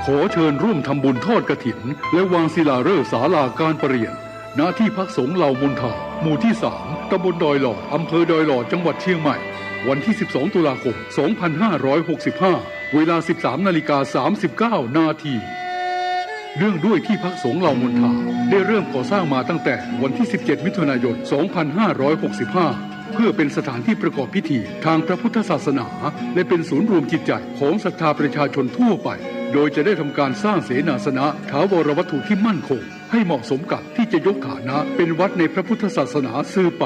ขอเชิญร่วมทำบุญทอดกฐินและวางศิลาฤกษ์ศาลาการประเรียนณที่พักสงฆ์เหล่ามนทาหมู่ที่ 3 ตำบลดอยหล่ออำเภอดอยหล่อจังหวัดเชียงใหม่วันที่ 12 ตุลาคม 2565 เวลา 13:39 นาทีเรื่องด้วยที่พักสงฆ์เหล่ามนทาได้เริ่มก่อสร้างมาตั้งแต่วันที่ 17 มิถุนายน 2565 เพื่อเป็นสถานที่ประกอบพิธีทางพระพุทธศาสนาและเป็นศูนย์รวมจิตใจของศรัทธาประชาชนทั่วไปโดยจะได้ทำการสร้างเสนาสนะถาวรวัตถุที่มั่นคงให้เหมาะสมกับที่จะยกฐานะเป็นวัดในพระพุทธศาสนาสืบไป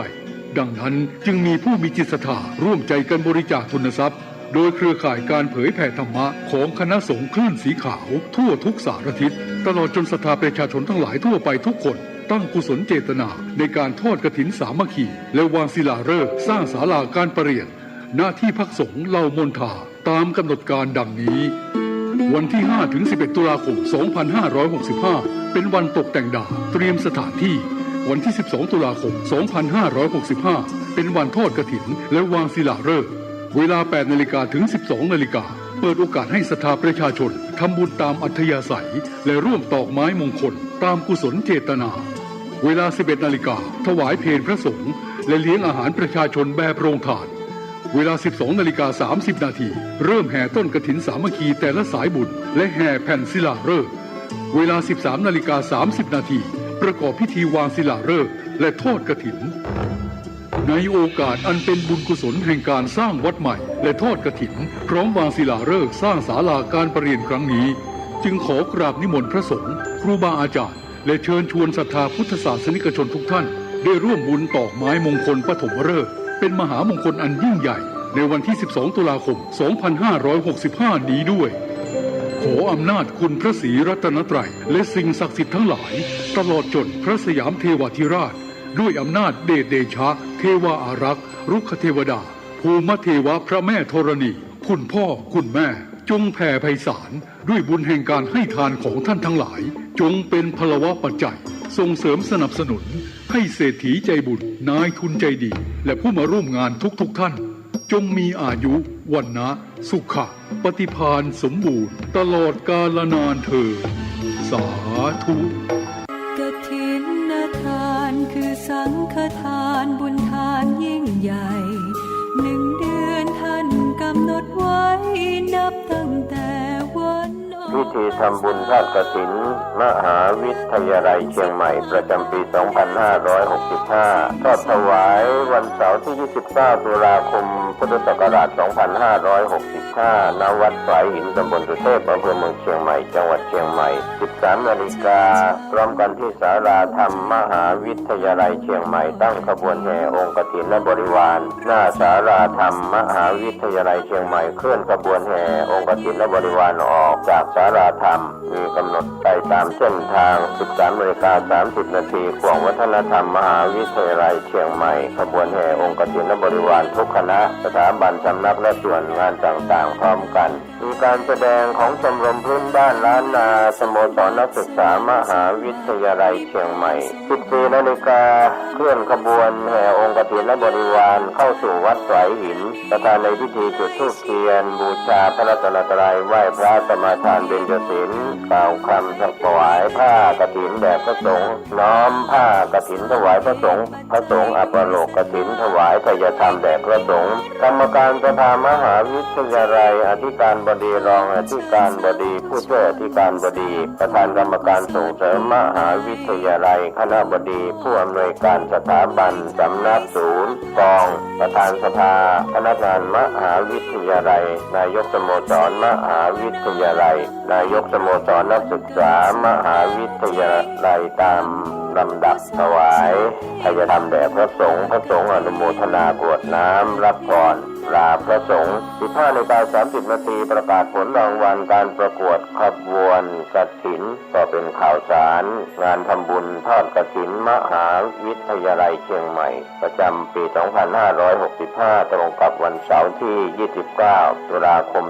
ดังนั้นจึงมีผู้มีจิตศรัทธาร่วมใจกันบริจาคทุนทรัพย์โดยเครือข่ายการเผยแผ่ธรรมะของคณะสงฆ์คลื่นสีขาวทั่วทุกสารทิศตลอดจนศรัทธาประชาชนทั้งหลายทั่วไปทุกคนตั้งกุศลเจตนาในการทอดกฐินสามัคคีและวางศิลาฤกษ์สร้างศาลาการประเรียนณที่พักสงฆ์เหล่ามนทาตามกำหนดการดังนี้วันที่ 5-11 ตุลาคม 2565 เป็นวันตกแต่งดาวเตรียมสถานที่วันที่ 12 ตุลาคม 2565 เป็นวันทอดกฐินและวางศิลาฤกษ์เวลา 8 นาฬิกาถึง 12 นาฬิกาเปิดโอกาสให้ศรัทธาประชาชนทำบุญตามอัธยาศัยและร่วมตอกไม้มงคลตามกุศลเจตนาเวลา 11 นาฬิกาถวายเพลพระสงฆ์และเลี้ยงอาหารประชาชนแบบโรงทานเวลา 12:30 นาทีเริ่มแห่ต้นกฐินสามัคคีแต่ละสายบุญและแห่แผ่นศิลาฤกษ์เวลา 13:30 นาทีประกอบพิธีวางศิลาฤกษ์และทอดกฐินในโอกาสอันเป็นบุญกุศลแห่งการสร้างวัดใหม่และทอดกฐินพร้อมวางศิลาฤกษ์สร้างศาลาการประเรียนครั้งนี้จึงขอกราบนิมนต์พระสงฆ์ครูบาอาจารย์และเชิญชวนศรัทธาพุทธศาสนิกชนทุกท่านได้ร่วมบุญตอกไม้มงคลปฐมฤกษ์เป็นมหามงคลอันยิ่งใหญ่ในวันที่ 12 ตุลาคม 2565 นี้ด้วยขออำนาจคุณพระศรีรัตนตรัยและสิ่งศักดิ์สิทธิ์ทั้งหลายตลอดจนพระสยามเทวาธิราชด้วยอำนาจเดชเดชะเทวาอารักษ์รุกขเทวดาภูมิเทวะพระแม่ธรณีคุณพ่อคุณแม่จงแผ่ไพศาลด้วยบุญแห่งการให้ทานของท่านทั้งหลายจงเป็นพลวะปัจจัยส่งเสริมสนับสนุนให้เศรษฐีใจบุญนายทุนใจดีและผู้มาร่วมงานทุกท่านจงมีอายุวันนะสุขะปฏิภาณสมบูรณ์ตลอดกาลนานเถิดสาธุกฐินทานคือสังฆทานบุญทานยิ่งใหญ่1 เดือนท่านกำหนดไว้นับตั้งแต่วันพิธีทำบุญทอดกฐินมหาวิทยาลัยเชียงใหม่ประจำปี 2565 ทอดถวายวันเสาร์ที่ 29 ตุลาคม พุทธศักราช 2565 ณ วัดฝายหินตำบลสุเทพอำเภอเมืองเชียงใหม่ จังหวัดเชียงใหม่ 13 นาฬิกาพร้อมกันที่ศาลาธรรมมหาวิทยาลัยเชียงใหม่ตั้งขบวนแห่องค์กฐินและบริวารหน้าศาลาธรรมมหาวิทยาลัยเชียงใหม่เคลื่อนขบวนแห่องค์กฐินและบริวารออกจากศาลาธรรมมีกำหนดไปตามเส้นทาง 13:30 นาทีขวงวัฒนธรรมมหาวิทยาลัยเชียงใหม่ขบวนแห่องค์กฐินและบริวารทุกคณะสถาบันสำนักและส่วนงานต่างๆพร้อมกันมีการแสดงของชมรมพื้นบ้านล้านนาสโมสรนักศึกษามหาวิทยาลัยเชียงใหม่ 14 นาฬิกาเคลื่อนขบวนแห่องค์กฐินและบริวารเข้าสู่วัดฝายหินประธานในพิธีจุดธูปเทียนบูชาพระรัตนตรัยไหว้พระสมาทานเบญจศีลกล่าวคำถวายผ้ากฐินแด่พระสงฆ์น้อมผ้ากฐินถวายพระสงฆ์อัปโลกกฐินถวายทายธรรมแด่พระสงฆ์กรรมการสภามหาวิทยาลัยอธิการบดีรองอธิการบดีผู้ช่วยอธิการบดีประธานกรรมการส่งเสริมมหาวิทยาลัยคณบดีผู้อำนวยการสถาบันสำนักศูนย์กองประธานสภาพนักงานมหาวิทยาลัยนายกสโมสรมหาวิทยาลัยนายกสโมสรนักศึกษามหาวิทยาลัยตามลำดับถวายทายธรรมแด่พระสงฆ์อนุโมทนากรวดน้ำรับพรลาพระสงฆ์ 15:30 นาทีประกาศผลรางวัลการประกวดขบวนกฐินก็เป็นข่าวสารงานทำบุญทอดกฐินมหาวิทยาลัยเชียงใหม่ประจำปี 2565 ตรงกับวันเสาร์ที่ 29 ตุลาคม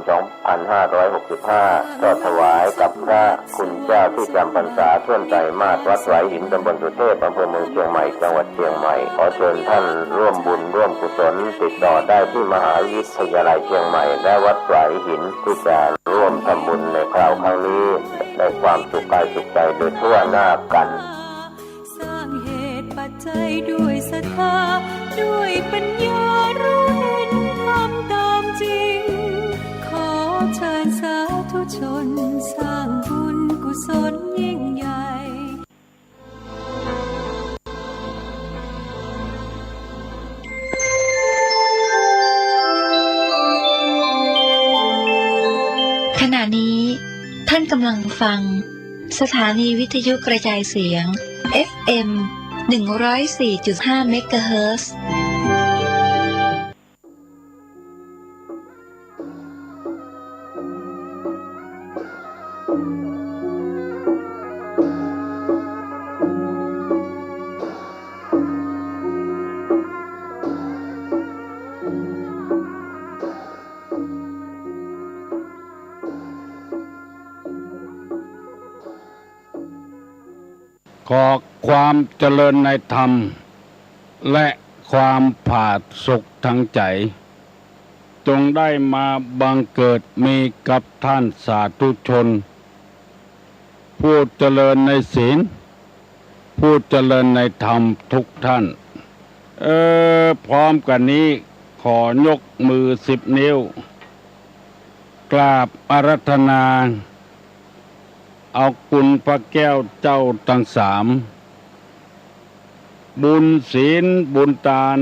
2565 ก็ถวายกับพระคุณเจ้าที่จำพรรษาท่วนไตรมาสวัดฝายหินตำบลสุเทพอำเภอเมืองเชียงใหม่จังหวัดเชียงใหม่ขอเชิญท่านร่วมบุญร่วมกุศลติดต่อได้ที่มหา วิทยาลัยเชียงใหม่และวัดสายหินที่จะร่วมทำบุญในคราวครั้งนี้ได้ความสุขกายสุขใจโดยทั่วหน้ากันสร้างเหตุปัจจัยด้วยศรัทธาด้วยปัญญารู้เห็นทำตามจริงขอเชิญสาธุชนสร้างบุญกุศลยิ่งใหญ่ขณะนี้ท่านกำลังฟังสถานีวิทยุกระจายเสียง FM 104.5 เมกะเฮิรตซ์ขอความเจริญในธรรมและความผาสุกทางใจจงได้มาบังเกิดมีกับท่านสาธุชนผู้เจริญในศีลผู้เจริญในธรรมทุกท่านพร้อมกันนี้ขอยกมือ10 นิ้วกราบอาราธนาเอาคุณพระแก้วเจ้าทั้ง3บุญศีลบุญทาน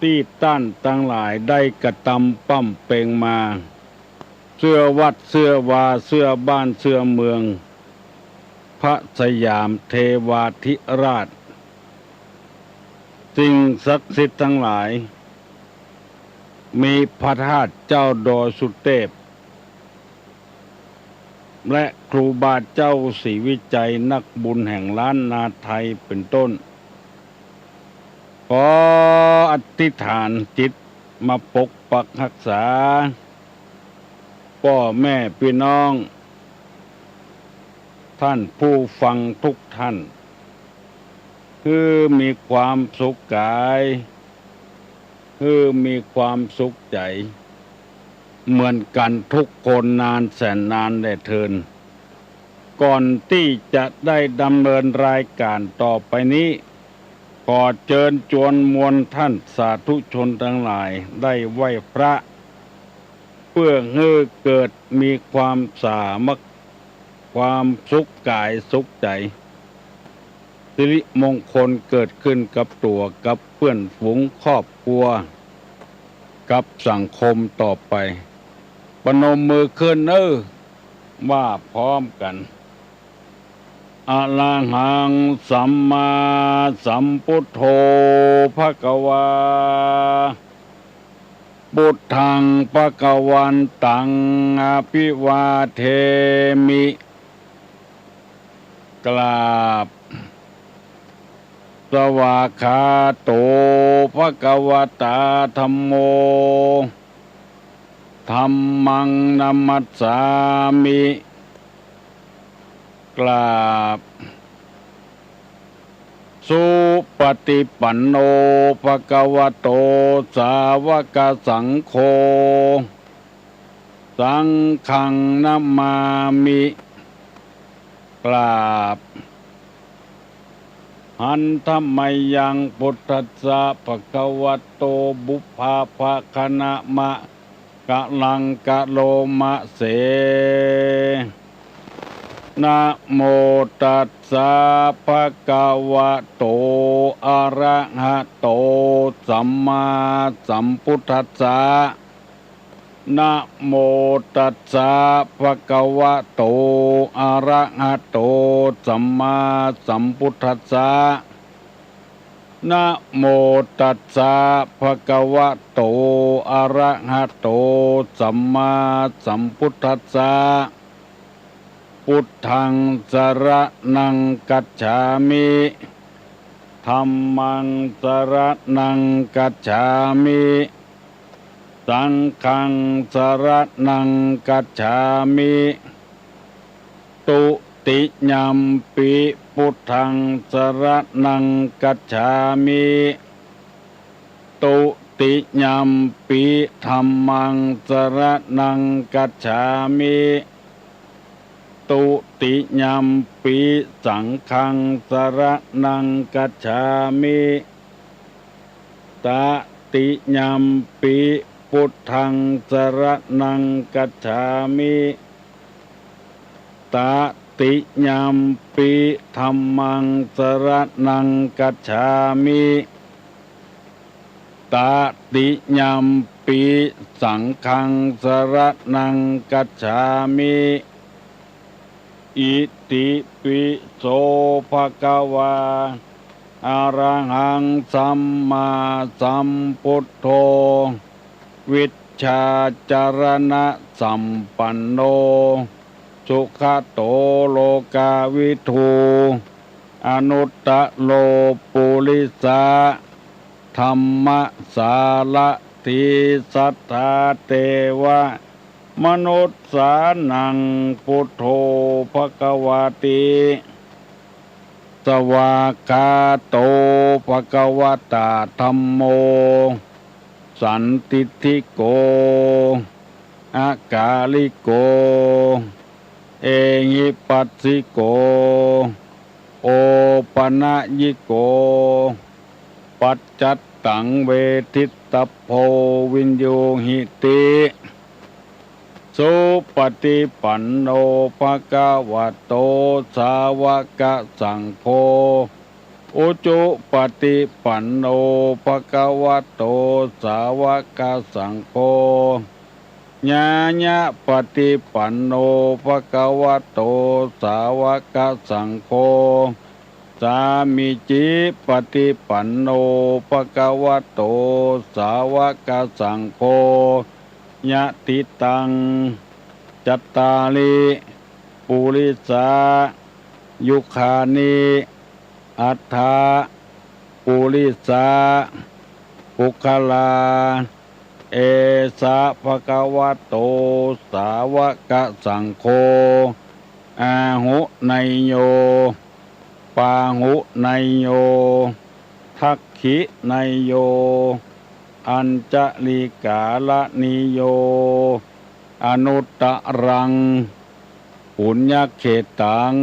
ที่ต้านทั้งหลายได้กระทำปั้มเป่งมาเสื้อวัดเสื้อวาเสื้อบ้านเสื้อเมืองพระสยามเทวาธิราชสิ่งศักดิ์สิทธิ์ทั้งหลายมีพระธาตุเจ้าดอยสุเทพและครูบาเจ้าศรีวิจัยนักบุญแห่งล้านนาไทยเป็นต้นขออธิษฐานจิตมาปกปักรักษาพ่อแม่พี่น้องท่านผู้ฟังทุกท่านคือมีความสุขกายคือมีความสุขใจเหมือนกันทุกคนนานแสนนานได้เทินก่อนที่จะได้ดำเนินรายการต่อไปนี้ขอเชิญชวนมวลท่านสาธุชนทั้งหลายได้ไหว้พระเพื่อให้เกิดมีความสามัคคีความสุขกายสุขใจสิริมงคลเกิดขึ้นกับตัวกับเพื่อนฝูงครอบครัวกับสังคมต่อไปปนมมือขึ้นว่าพร้อมกันอะระหังสัมมาสัมพุทโธภควาพุทธังภควันตังอภิวาเทมิกราบสวากขาโตภควตาธัมโมธัมมังนัมมัสสามิกราบสุปฏิปันโนภควโตสาวกสังโฆสังฆังนัมมามิกราบหันธรรมยังพุทธัสสะภควโตบุพพาภคณะมะกะลังกะโลมะเสนะโมตัสสะภะคะวะโตอะระหะโตสัมมาสัมพุทธัสสะนะโมตัสสะภะคะวะโตอะระหะโตสัมมาสัมพุทธัสสะนะโมตัสสะภะคะวะโตอะระหะโตสัมมาสัมพุทธัสสะพุทธังสรณังกัจฉามิธัมมังสรณังกัจฉามิสังฆังสรณังกัจฉามิตุติยัมปิพุทธังสรณังกัจฉามิตุ ติยัมปิธัมมังสรณังกัจฉามิตุติยัมปิสังฆังสรณังกัจฉามิตติยัมปิพุทธังสรณังกัจฉามิตติยัมปิธัมมังสรณังกัจฉามิตติยัมปิสังฆังสรณังกัจฉามิอิติปิโสภะคะวาอะระหังสัมมาสัมพุทโธวิชชาจารณะสัมปันโนสุขโตโลกาวิทูอนุตตโลปุริสาธัมมสาละทิสัทธาเทวะมนุษย์สานังพุทโธภควาติสวากาโตภควตาธัมโมสันติทิโกอากาลิโกเอหิปัสสิโกโอปนะยิโกปัจจัตตังเวทิตตโพวินโยหิติสุปฏิปันโนภะคะวะโตสาวกสังโฆอุจุปฏิปันโนภะคะวะโตสาวกสังโฆญาญะปฏิปันโนภะคะวะโตสาวกสังโฆสามิจิปฏิปันโนภะคะวะโตสาวกสังโฆญะติตังจัตตาลิปุริสายุคานิอัฏฐาปุริสาปุคลาเอสะภะคะวะโตสาวกสังโฆอาหุไนโยปาหุไนโยทักขิไนโยอัญจลิกาลนิโยอนุตตรังปุญญเขตัง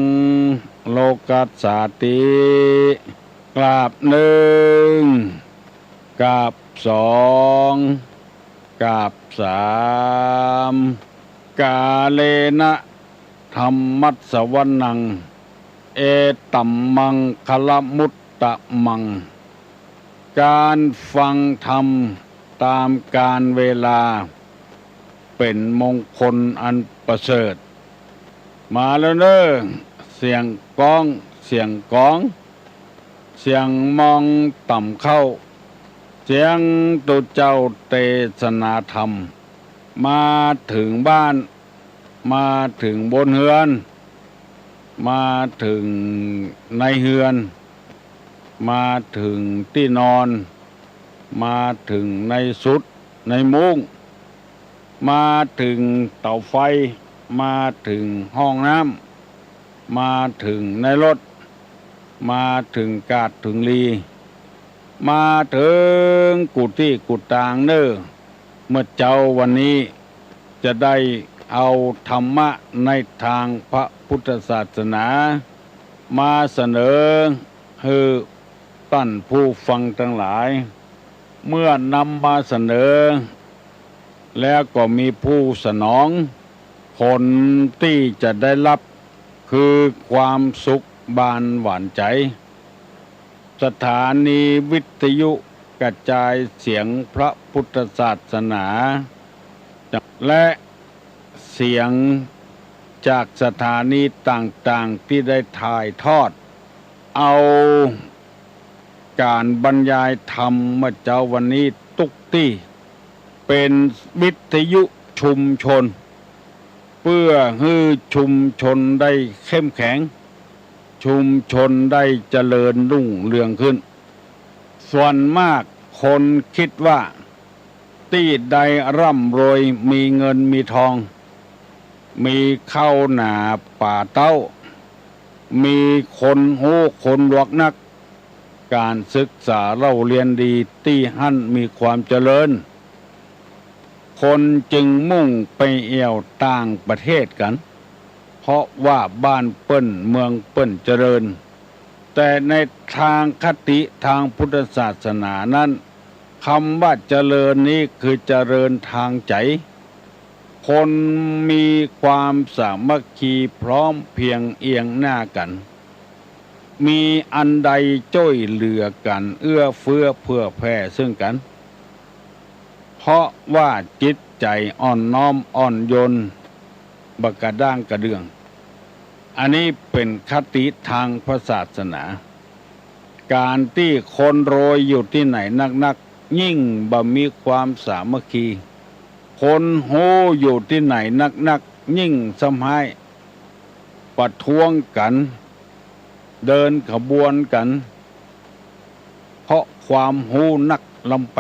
โลกัสสาติกราบหนึ่งกราบสองกราบสามกาเลนะธัมมัสสวนังเอตัมมังคลมุตตะมังการฟังธรรมตามกาลเวลาเป็นมงคลอันประเสริฐมาแล้วเนอะเสียงก้องเสียงก้องเสียงมองต่ำเข้าเสียงตุเจ้าเทศนาธรรมมาถึงบ้านมาถึงบนเฮือนมาถึงในเฮือนมาถึงที่นอนมาถึงในสุดในมุ้งมาถึงเตาไฟมาถึงห้องน้ำมาถึงในรถมาถึงกาดถึงลีมาถึงกุฏิกุฏางเนอเมื่อเจ้าวันนี้จะได้เอาธรรมะในทางพระพุทธศาสนามาเสนอให้ท่านผู้ฟังทั้งหลายเมื่อนำมาเสนอแล้วก็มีผู้สนองผลที่จะได้รับคือความสุขบานหวานใจสถานีวิทยุกระจายเสียงพระพุทธศาสนาและเสียงจากสถานีต่างๆที่ได้ถ่ายทอดเอาการบรรยายธรรมเมื่อเจ้าวันนี้ทุกที่เป็นวิทยุชุมชนเพื่อให้ชุมชนได้เข้มแข็งชุมชนได้เจริญรุ่งเรืองขึ้นส่วนมากคนคิดว่าที่ใดร่ำรวยมีเงินมีทองมีข้าวหนาป่าเต้ามีคนโหคนหลวกนัก การศึกษาเราเรียนดีที่หั่นมีความเจริญคนจึงมุ่งไปเอี่ยวต่างประเทศกันเพราะว่าบ้านเปิ้นเมืองเปิ้นเจริญแต่ในทางคติทางพุทธศาสนานั้นคำว่าเจริญนี้คือเจริญทางใจคนมีความสามัคคีพร้อมเพียงเอียงหน้ากันมีอันใดช่วยเหลือกันเอื้อเฟื้อเผื่อแผ่ซึ่งกันเพราะว่าจิตใจอ่อนน้อมอ่อนโยนบกระด้างกระเดื่องอันนี้เป็นคติทางพระศาสนาการที่คนโรยอยู่ที่ไหนนักๆยิ่งบ่มีความสามัคคีคนโหอยู่ที่ไหนนักๆยิ่งสำให้ประท้วงกันเดินขบวนกันเพราะความหูนักลำไป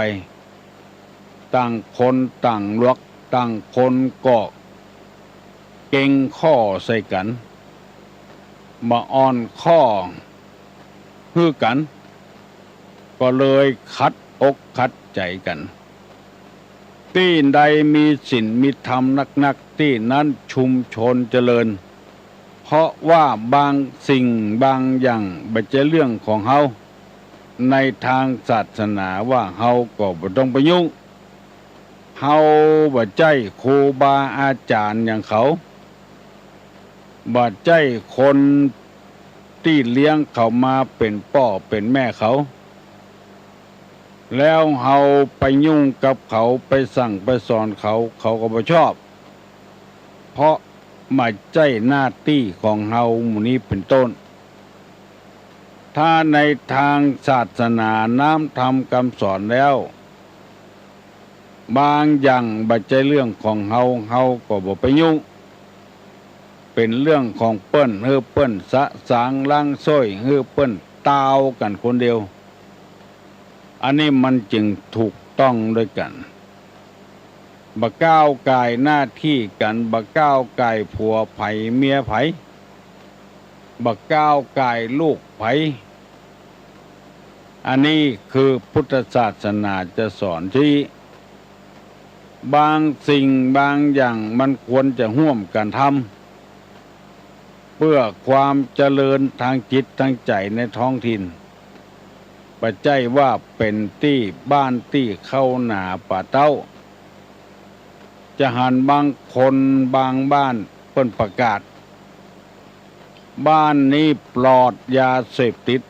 ต่างคนต่างลวกต่างคนก็เก่งข้อใส่กันมาอ่อนข้อฮื้อกันก็เลยขัดอกขัดใจกันที่ใดมีศีลมีธรรมนักๆที่นั้นชุมชนเจริญเพราะว่าบางสิ่งบางอย่างไม่ใช่เรื่องของเฮาในทางศาสนาว่าเฮาก็บ่ต้องไปยุ่งเฮาบ่ใจครูบาอาจารย์อย่างเขาบ่ใจคนที่เลี้ยงเขามาเป็นพ่อเป็นแม่เขาแล้วเฮาไปยุ่งกับเขาไปสั่งไปสอนเขาเขาก็บ่ชอบเพราะไม่ใช่หน้าที่ของเฮาหมู่นี้เป็นต้นถ้าในทางศาสนาน้ำธรรมคำสอนแล้วบางอย่างบ่ใช่เรื่องของเฮาก็บ่ไปยุ่งเป็นเรื่องของเปิ้นเปิ้นสะสางล้างซ้อยเปิ้นตาวกันคนเดียวอันนี้มันจึงถูกต้องด้วยกันบ่ก้าวกายหน้าที่กันบ่ก้าวกายผัวไผเมียไผบ่ก้าวกายลูกไผอันนี้คือพุทธศาสนาจะสอนที่บางสิ่งบางอย่างมันควรจะร่วมกันทำเพื่อความเจริญทางจิตทางใจในท้องถิ่นปัจจัยว่าเป็นที่บ้านที่เข้าหนาป่าเต้าจะหันบางคนบางบ้านเพิ่นประกาศบ้านนี้ปลอดยาเสพติด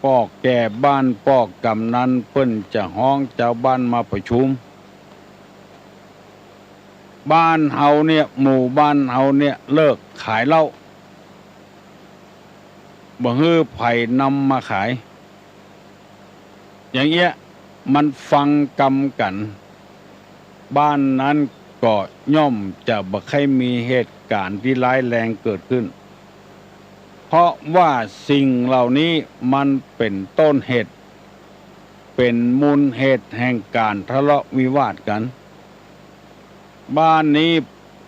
ปอกแก่บ้านปอกกำนันเพิ่นจะห้องเจ้าบ้านมาประชุมบ้านเฮาเนี่ยหมู่บ้านเฮาเนี่ยเลิกขายเหล้าบ่ฮื้อไผนำมาขายอย่างเงี้ยมันฟังกรรมกันบ้านนั้นก็ย่อมจะบ่ค่อยมีเหตุการณ์ที่ร้ายแรงเกิดขึ้นเพราะว่าสิ่งเหล่านี้มันเป็นต้นเหตุเป็นมูลเหตุแห่งการทะเลาะวิวาทกันบ้านนี้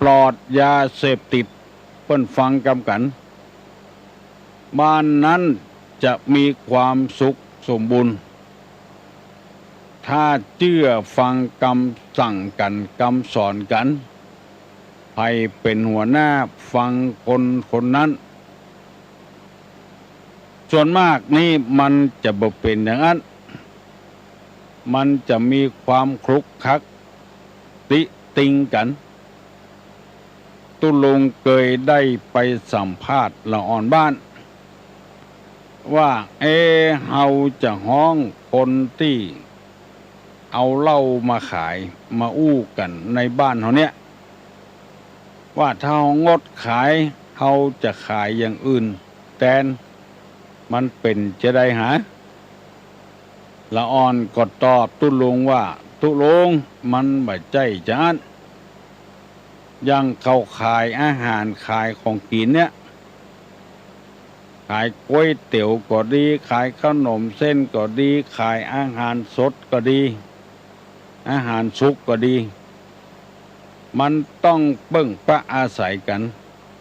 ปลอดยาเสพติดเพิ่นฟังกำกันบ้านนั้นจะมีความสุขสมบูรณ์ถ้าเชื่อฟังคำสั่งกันคำสอนกันใครเป็นหัวหน้าฟังคนนั้นส่วนมากนี่มันจะบ่เป็นอย่างนั้นมันจะมีความคลุกคลักติติงกันตุลุงเคยได้ไปสัมภาษณ์ละอ่อนบ้านว่าเฮาจะฮ้องคนที่เอาเหล้ามาขายมาอู้กันในบ้านเฮาเนี่ยว่าถ้าเฮางดขายเฮาจะขายอย่างอื่นแทนมันเป็นจะได้หาละอ่อนก็ตอบตุลุงว่าตุลุงมันบ่ใช่จังนั้นยังเขาขายอาหารขายของกินเนี่ยขายก๋วยเตี๋ยวก็ดีขายขนมเส้นก็ดีขายอาหารสดก็ดีอาหารสุกก็ดีมันต้องเบิ่งปะอาศัยกัน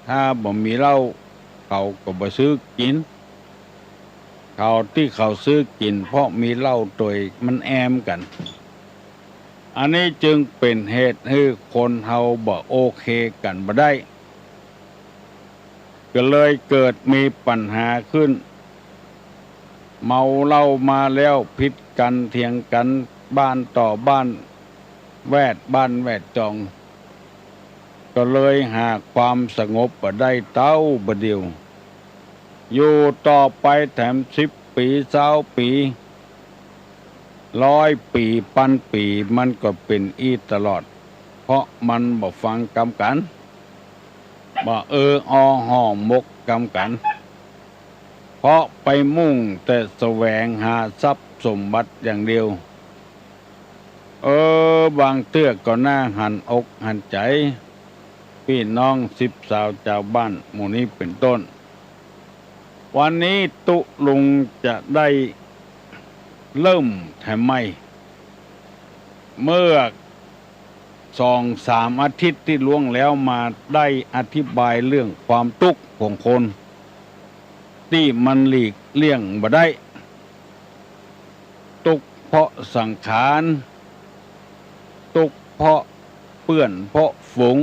ถ้าบ่มีเหล้าเขาก็บ่ซื้อกิน เขาที่เขาซื้อกินเพราะมีเหล้าตัวมันแอมกันอันนี้จึงเป็นเหตุให้คนเฮาบ่โอเคกันบ่ได้ก็เลยเกิดมีปัญหาขึ้นเมาเหล้ามาแล้วพิษกันเถียงกันบ้านต่อบ้านแวดบ้านแวดจองก็เลยหาความสงบบ่ได้เต้าบ่เดียวอยู่ต่อไปแถม10 ปี20 ปี100 ปีพันปีมันก็เป็นอีตลอดเพราะมันบ่ฟังกำกันบ่ห่อมกกำกันเพราะไปมุ่งแต่แสวงหาทรัพย์สมบัติอย่างเดียวบางเตื้อก็น่าหันอกหันใจพี่น้อง10 สาวชาวบ้านหมู่นี้เป็นต้นวันนี้ตุลุงจะได้เริ่มแถมไม่เมื่อ2-3 อาทิตย์ที่ล่วงแล้วมาได้อธิบายเรื่องความทุกข์ของคนที่มันหลีกเลี่ยงบ่ได้ทุกข์เพราะสังขารทุกข์เพราะเปื้อนเพราะฝูง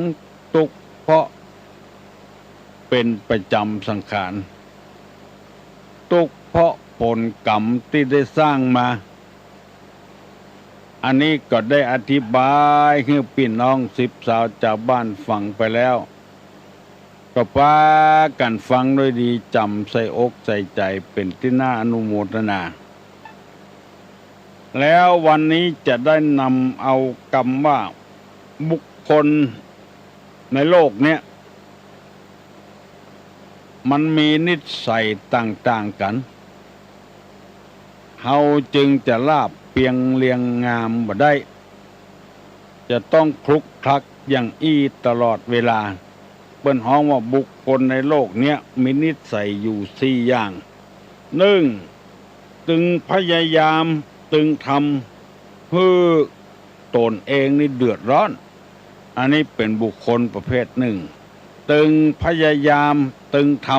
ทุกข์เพราะเป็นประจำสังขารทุกข์เพราะผลกรรมที่ได้สร้างมาอันนี้ก็ได้อธิบายให้พี่น้อง10 สาวชาวบ้านฟังไปแล้วก็พากันฟังด้วยดีจำใส่อกใส่ใจเป็นที่น่าอนุโมทนาแล้ววันนี้จะได้นำเอาคำว่าบุคคลในโลกเนี้ยมันมีนิสัยต่างๆกันเฮาจึงจะลาบเปียงเลียงงามบ่ได้จะต้องคลุกคลักอย่างอี้ตลอดเวลาเปิ้นฮ้องว่าบุคคลในโลกเนี้ยมีนิสัยอยู่4 อย่าง1ตึงพยายามตึงทำเพื่อตนเองนี่เดือดร้อนอันนี้เป็นบุคคลประเภท1ตึงพยายามตึงท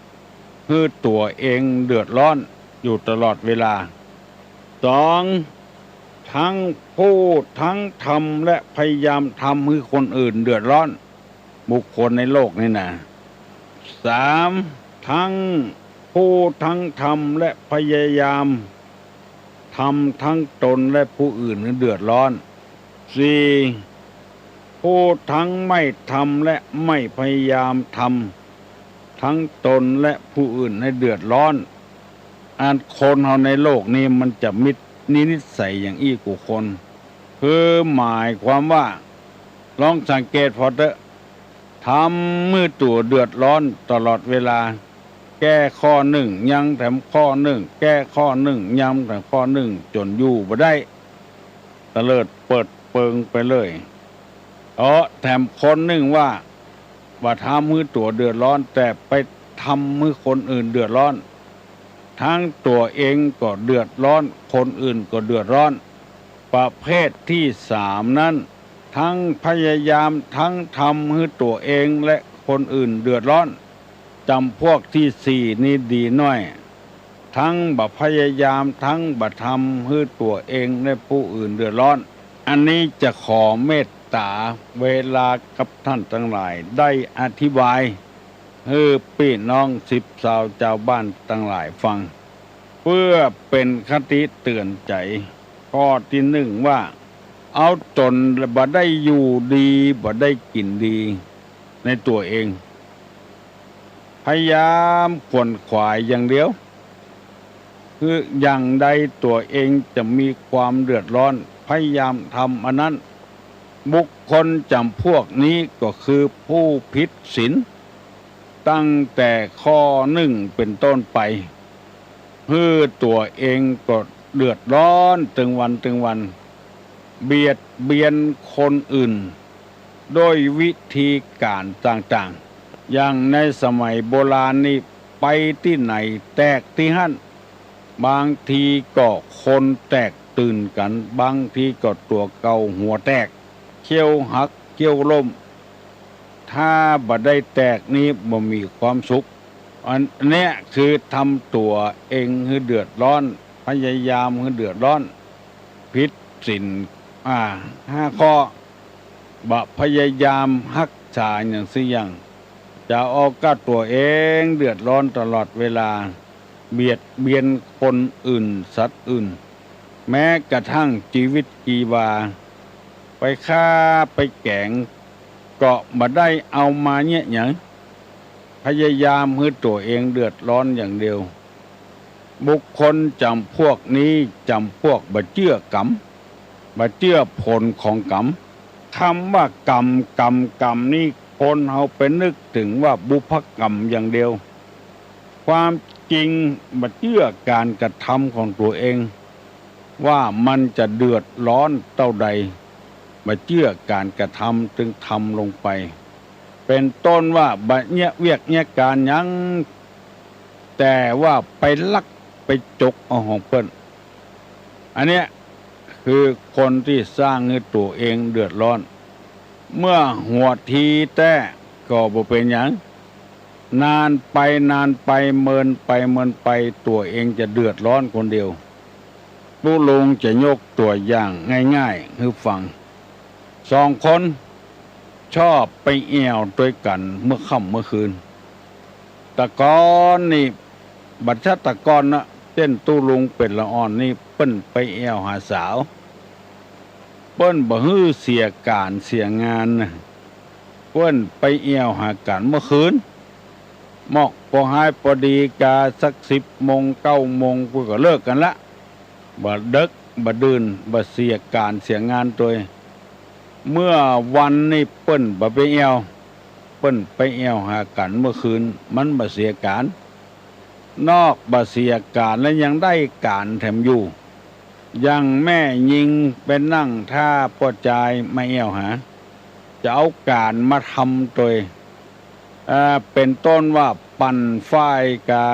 ำเพื่อตัวเองเดือดร้อนอยู่ตลอดเวลา2ทั้งพูดทั้งทำและพยายามทำให้คนอื่นเดือดร้อนบุคคลในโลกนี่นะ3ทั้งพูดทั้งทำและพยายามทำทั้งตนและผู้อื่นให้เดือดร้อน4พูดทั้งไม่ทำและไม่พยายามทำทั้งตนและผู้อื่นให้เดือดร้อนอันคนเฮาในโลกนี้มันจะมินิสัยอย่างอี้กูคนคือหมายความว่าลองสังเกตพอเถอะทำมือตัวเดือดร้อนตลอดเวลาแก้ข้อ1ยังแถมข้อ1แก้ข้อ1ย้ำแถมข้อ1จนอยู่บ่ได้ตะเลิดเปิดเปิงไปเลยแถมคนว่าทำมือตัวเดือดร้อนแต่ไปทำมือคนอื่นเดือดร้อนทั้งตัวเองก็เดือดร้อนคนอื่นก็เดือดร้อนประเภทที่3นั้นทั้งพยายามทั้งทำให้ตัวเองและคนอื่นเดือดร้อนจำพวกที่4นี้ดีน้อยทั้งบ่พยายามทั้งบ่ทำให้ตัวเองและผู้อื่นเดือดร้อนอันนี้จะขอเมตตาเวลากับท่านทั้งหลายได้อธิบายให้พี่น้อง10 สาวชาวบ้านทั้งหลายฟังเพื่อเป็นคติเตือนใจข้อที่1ว่าเอาตนบ่ได้อยู่ดีบ่ได้กินดีในตัวเองพยายามขวนขวายอย่างเดียวคืออย่างใดตัวเองจะมีความเดือดร้อนพยายามทำอันนั้นบุคคลจำพวกนี้ก็คือผู้ผิดศีลตั้งแต่ข้อ1เป็นต้นไปเพื่อตัวเองก็เดือดร้อนถึงวันเบียดเบียนคนอื่นโดยวิธีการต่างๆอย่างในสมัยโบราณนี่ไปที่ไหนแตกที่หั่นบางทีก็คนแตกตื่นกันบางทีก็ตัวเก่าหัวแตกเขี้ยวหักเขี้ยวล้มถ้าบ่ได้แตกนี้บ่มีความสุข อันเนี้ยคือทำตัวเองให้เดือดร้อนพยายามให้เดือดร้อนผิดศีล5 ข้อบะพยายามรักษาอย่างสิอย่างจะเอาก็ตัวเองเดือดร้อนตลอดเวลาเบียดเบียนคนอื่นสัตว์อื่นแม้กระทั่งชีวิตชีวาไปฆ่าไปแกงก็มาได้เอามาเนี่ยอย่างพยายามให้ตัวเองเดือดร้อนอย่างเดียวบุคคลจำพวกนี้จำพวกบ่เชื่อกรรมบ่เชื่อผลของกรรมคำว่ากรรมนี่คนเขาไปนึกถึงว่าบุพกรรมอย่างเดียวความจริงบ่เชื่อการกระทำของตัวเองว่ามันจะเดือดร้อนเท่าใดบ่เชื่อการกระทำจึงทำลงไปเป็นต้นว่าบ่เนี่ยเวียกเนี่ยการยังแต่ว่าไปลักไปจกเอาของเพิ่นอันเนี้ยคือคนที่สร้างให้ตัวเองเดือดร้อนเมื่อหัวทีแต่ก็บ่เป็นหยังนานไปเมินไปตัวเองจะเดือดร้อนคนเดียวผู้ลงจะยกตัวอย่างง่ายๆคือฟัง2 คนชอบไปแอวด้วยกันเมื่อค่ำเมื่อคืนตะกอนนี่บัดชะตะกอนนะเต้นตู้ลุงเป็ดละอ่อนนี่เปิ้นไปแอวหาสาวเปิ้นบ่ฮื้อเสียการเสียงานนะเปิ้นไปแอวหากันเมื่อคืนหมอกพอหายพอดีกาสัก10 โมง 9 โมงกูก็เลิกกันละบ่ดึกบ่ดื่นบ่เสียการเสียงานตัวเมื่อวันนี้เปิ้นบ่ไปแอวเปิ้นไปแอวหากันเมื่อคืนมันบ่เสียการนอกบ่เสียการและยังได้การแถมอยู่ยังแม่ยิงเป็นนั่งท่าปอจายมาแอวหาจะเอาการมาทำตัวเป็นต้นว่าปั่นฝ้ายกา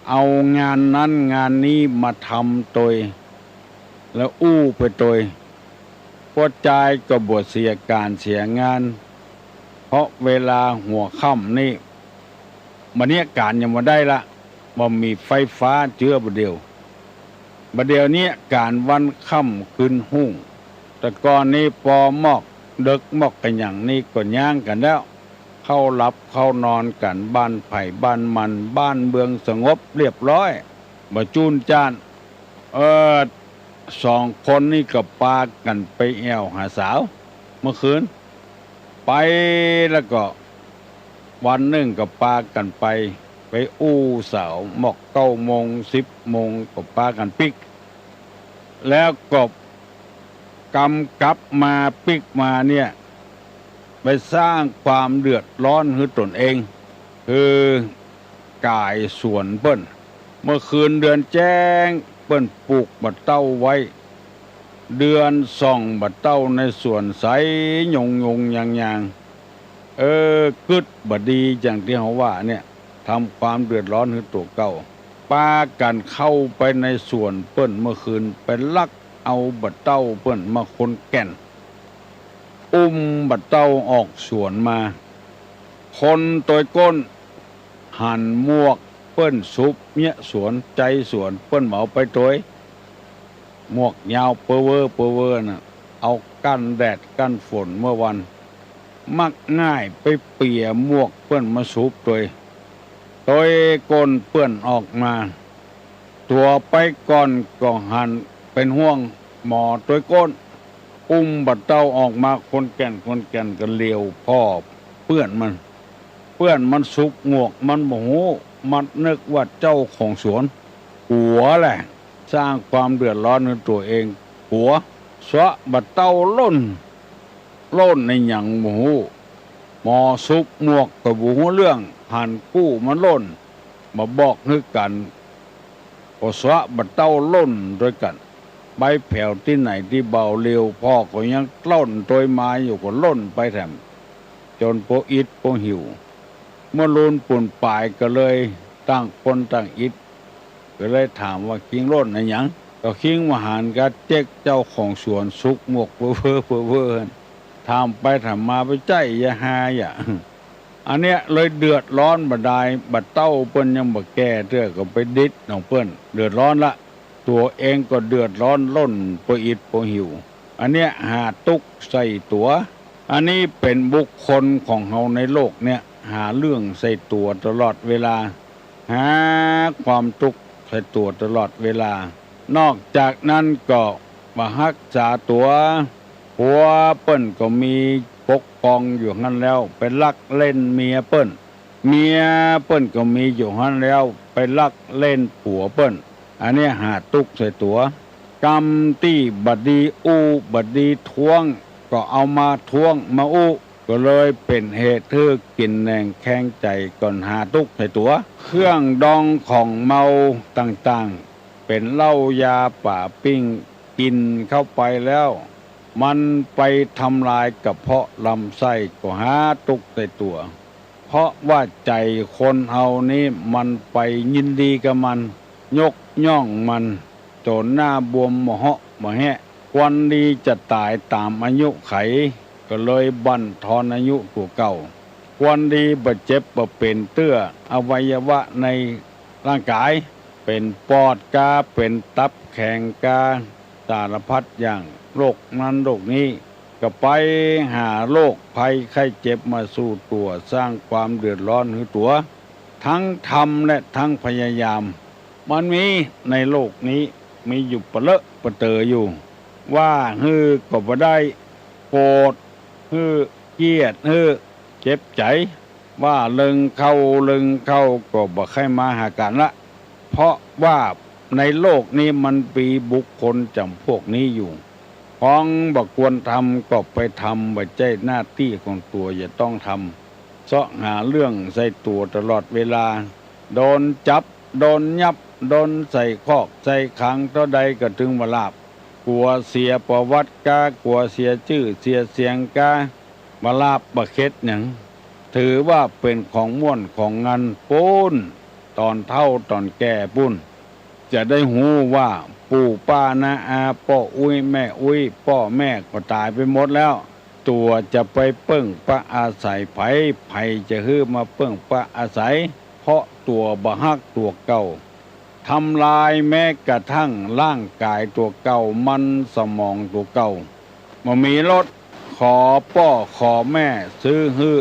เอางานนั้นงานนี้มาทำตัวแล้วอู้ไปตัวปอจายก็บ่เสียการเสียงานเพราะเวลาหัวค่ำนี่มันเนี่ยการยังมาได้ละบ่มีไฟฟ้าเจือบ่เดียวนี้การวันค่ำคืนหุ่งแต่ก่อนนี้พอมอกดึกมอกกันอย่างนี้ก็ย่างกันแล้วเข้าหลับเข้านอนกันบ้านไผ่บ้านมันบ้านเมืองสงบเรียบร้อยบ่จูนจ้าน2 คนนี่ก็พากันไปแอวหาสาวเมื่อคืนไปแล้วก็วันหนึ่งก็พากันไปอู้สาวหมอก9 โมง 10 โมงก็พากันปิกแล้วก็กำกับมาปิกมาเนี่ยไปสร้างความเดือดร้อนให้ตนเองคือกายสวนเปิ้นเมื่อคืนเดือนแจ้งเปิ้นปลูกบัดเต้าไว้เดือนส่องบัดเต้าในสวนใสยงยางกึดบ่ดีอย่างที่เขาว่าเนี่ยทำความเดือดร้อนให้ตัวเก่าปากันเข้าไปในสวนเปิ้นเมื่อคืนไปลักเอาบัดเต้าเปิ้นมาคนแก่นบัดเต้าออกสวนมาคนตัวก้นหั่นหมวกเปิ้นซุบเนี่ยสวนใจสวนเปิ้นเหมาไปตัวหมวกยาวเปอเวอร์น่ะเอากันแดดกันฝนเมื่อวันมักง่ายไปเปียหมวกเปิ้นมาซุบตัวก้นเปื้อนออกมาตัวไปก่อนก็หันเป็นห่วงหมอตัวก้นบัดเต้าออกมาคนแก่นก็เลียวพ่อเปื้อนมันสุกหมวกมันโมโหมันนึกว่าเจ้าของสวนหัวแหละสร้างความเดือดร้อนในตัวเองหัวสวะบัดเต้าล่นในหยังโมโหหมอสุกหมวกกับหูเรื่องหันกู้มันล่นมาบอกนึกกันพอสวะบัดเต้าล่นด้วยกันใบแผ่วที่ไหนที่เบาเร็วพ่อก็ยังล่นโดยไม้อยู่ก็ล่นไปแถมจนโปอิดโปหิวเมื่อลุนปุ่นปลายก็เลยตั้งคนตั้งอิดก็เลยถามว่าคิงล่นอะไรหยังก็คิงมาหารกัเจ๊กเจ้าของสวนสุกหมวกเพ้อถามไปถามมาไปใจอย่าหาอย่า อันเนี้ยเลยเดือดร้อนบ่ได้บัดเต้าเปิ้นยังบ่แก้เตื้อก็ไปดิดน้องเปิ้นเดือดร้อนละตัวเองก็เดือดร้อนล้นปอิดปหิวอันเนี้ยหาตุกใส่ตัวอันนี้เป็นบุคคลของเฮาในโลกเนี่ยหาเรื่องใส่ตัวตลอดเวลาหาความทุกข์ใส่ตัวตลอดเวลานอกจากนั้นก็มารักษาตัวผัวเปิ้นก็มีปกครองอยู่หั่นแล้วไปลักเล่นเมียเปิ้นเมียเปิ้นก็มีอยู่หั่นแล้วไปลักเล่นผัวเปิ้นอันนี้หาตุกใส่ตัวกรรมที่บัดดีอู้บัดดีทวงก็เอามาทวงมาอู้ก็เลยเป็นเหตุให้กินแหนงแข้งใจก่อนหาตุกใส่ตัวเครื่องดองของเมาต่างๆเป็นเหล้ายาป่าปิ้งกินเข้าไปแล้วมันไปทำลายกระเพาะลำไส้ก็หาตุกใส่ตัวเพราะว่าใจคนเฮานี้มันไปยินดีกับมันยกย่องมันจนหน้าบวมหมอเหาะหมอแหะวันดีจะตายตามอายุไขก็เลยบั่นทอนอายุตัวเก่าวันดีบาดเจ็บบ่เป็นเตื้ออวัยวะในร่างกายเป็นปอดกาเป็นตับแข็งกาสารพัดอย่างโรคนั้นโรคนี้ก็ไปหาโรคภัยไข้เจ็บมาสู่ตัวสร้างความเดือดร้อนให้ตัวทั้งทำและทั้งพยายามมันมีในโลกนี้มีอยู่ปะเลอะปะเตออยู่ว่าฮือก็บ่ได้โกรธฮือเกลียดฮือเจ็บใจว่าเลิงเข้าก็บ่ใครมาหากันละเพราะว่าในโลกนี้มันมีบุคคลจำพวกนี้อยู่ของบ่ควรทำก็ไปทำบ่ใช่หน้าที่ของตัวอย่าต้องทำเสาะหาเรื่องใส่ตัวตลอดเวลาโดนจับโดนยับโดนใส่คอกใส่ขังเท่าใดก็ถึงมาลาบกลัวเสียประวัติกากลัวเสียชื่อเสียเสียงกามาลาบบ่เข็ดหยังถือว่าเป็นของม่วนของงานปูนตอนเฒ่าตอนแก่ปุ้นจะได้หูว่าปู่ป้านาอาพ่ออุ้ยแม่อุ้ยพ่อแม่ก็ตายไปหมดแล้วตัวจะไปเปิ้งปะอาศัยไผจะฮื้อมาเปิ้งปะอาศัยเพราะตัวบ่ฮักตัวเก่าทำลายแม้กระทั่งร่างกายตัวเก่ามันสมองตัวเก่ามามีรถขอพ่อขอแม่ซื้อฮื้อ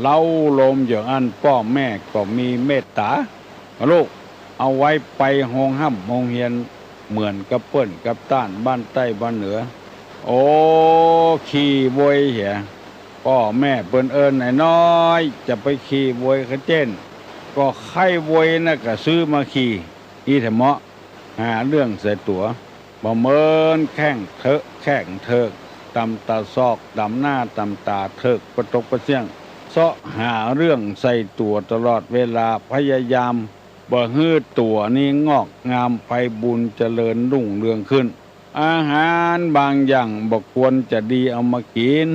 เล่าลมอย่างอันพ่อแม่ก็มีเมตตาลูกเอาไว้ไปโรงห้ำโรงเรียนเหมือนกับเปิ้นกับต้านบ้านใต้บ้านเหนือโอ้ขี่บวยเหียพ่อแม่เปิ้นเอิ้นไอ้น้อยจะไปขี่บวยเขาเจนก็ไข้บวยน่ะก็ซื้อมาขี่อีแถมะหาเรื่องใส่ตัวบ่เมินแข้งเถิกตำตาซอกดำหน้าตำตาเถิกประตกประเสียงเสาะหาเรื่องใส่ตัวตลอดเวลาพยายามบ่ฮื้อตัวนี้งอกงามไพบุญเจริญรุ่งเรืองขึ้นอาหารบางอย่างบ่ควรจะดีเอามากิน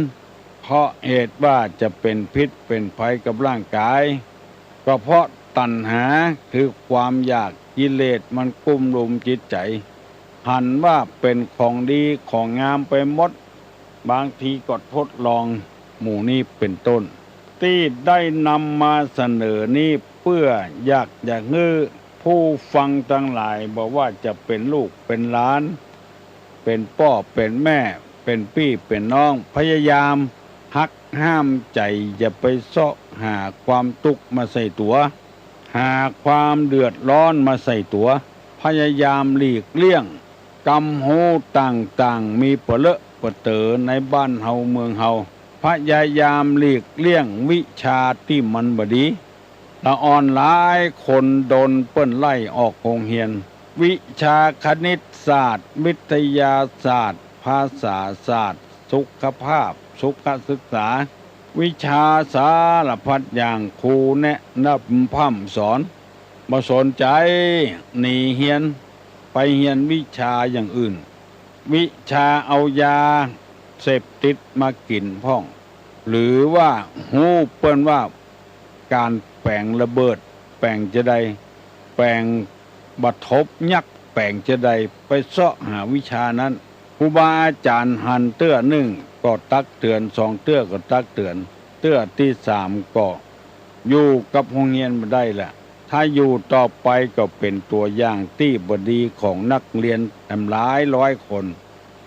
เพราะเหตุว่าจะเป็นพิษเป็นภัยกับร่างกายก็เพราะตัณหาคือความอยากกิเลสมันกุ้มรุมจิตใจหันว่าเป็นของดีของงามไปหมดบางทีก็ทดลองหมู่นี้เป็นต้นที่ได้นำมาเสนอนี้เพื่ออยากให้ผู้ฟังทั้งหลายบอกว่าจะเป็นลูกเป็นหลานเป็นพ่อเป็นแม่เป็นพี่เป็นน้องพยายามหักห้ามใจอย่าไปเสาะหาความทุกข์มาใส่ตัวหาความเดือดร้อนมาใส่ตัวพยายามหลีกเลี่ยงกรรมโหต่างๆมีเปเลอะเปเตอในบ้านเฮาเมืองเฮาพยายามหลีกเลี่ยงวิชาที่มันบดีละอ่อนหลายคนโดนเปิ้นไล่ออกโรงเรียนวิชาคณิตศาสตร์วิทยาศาสตร์ภาษาศาสตร์สุขภาพสุขศึกษาวิชาสารพัดอย่างครูแนะนำพร่ำสอนบ่สนใจหนีเรียนไปเรียนวิชาอย่างอื่นวิชาเอายาเสพติดมากินพ่องหรือว่าฮู้เปิ้นว่าการแปลงระเบิดแปลงจะใดแปลงบัดทบยักแปลงจะใดไปเสาะหาวิชานั้นครูบาอาจารย์หันเตื้อหนึ่งก็ตักเตือนสองเตื้อก็ตักเตือนเตื้อที่สามก็ อยู่กับโรงเรียนมาได้แหละถ้าอยู่ต่อไปก็เป็นตัวอย่างที่บดีของนักเรียนหลายร้อยคน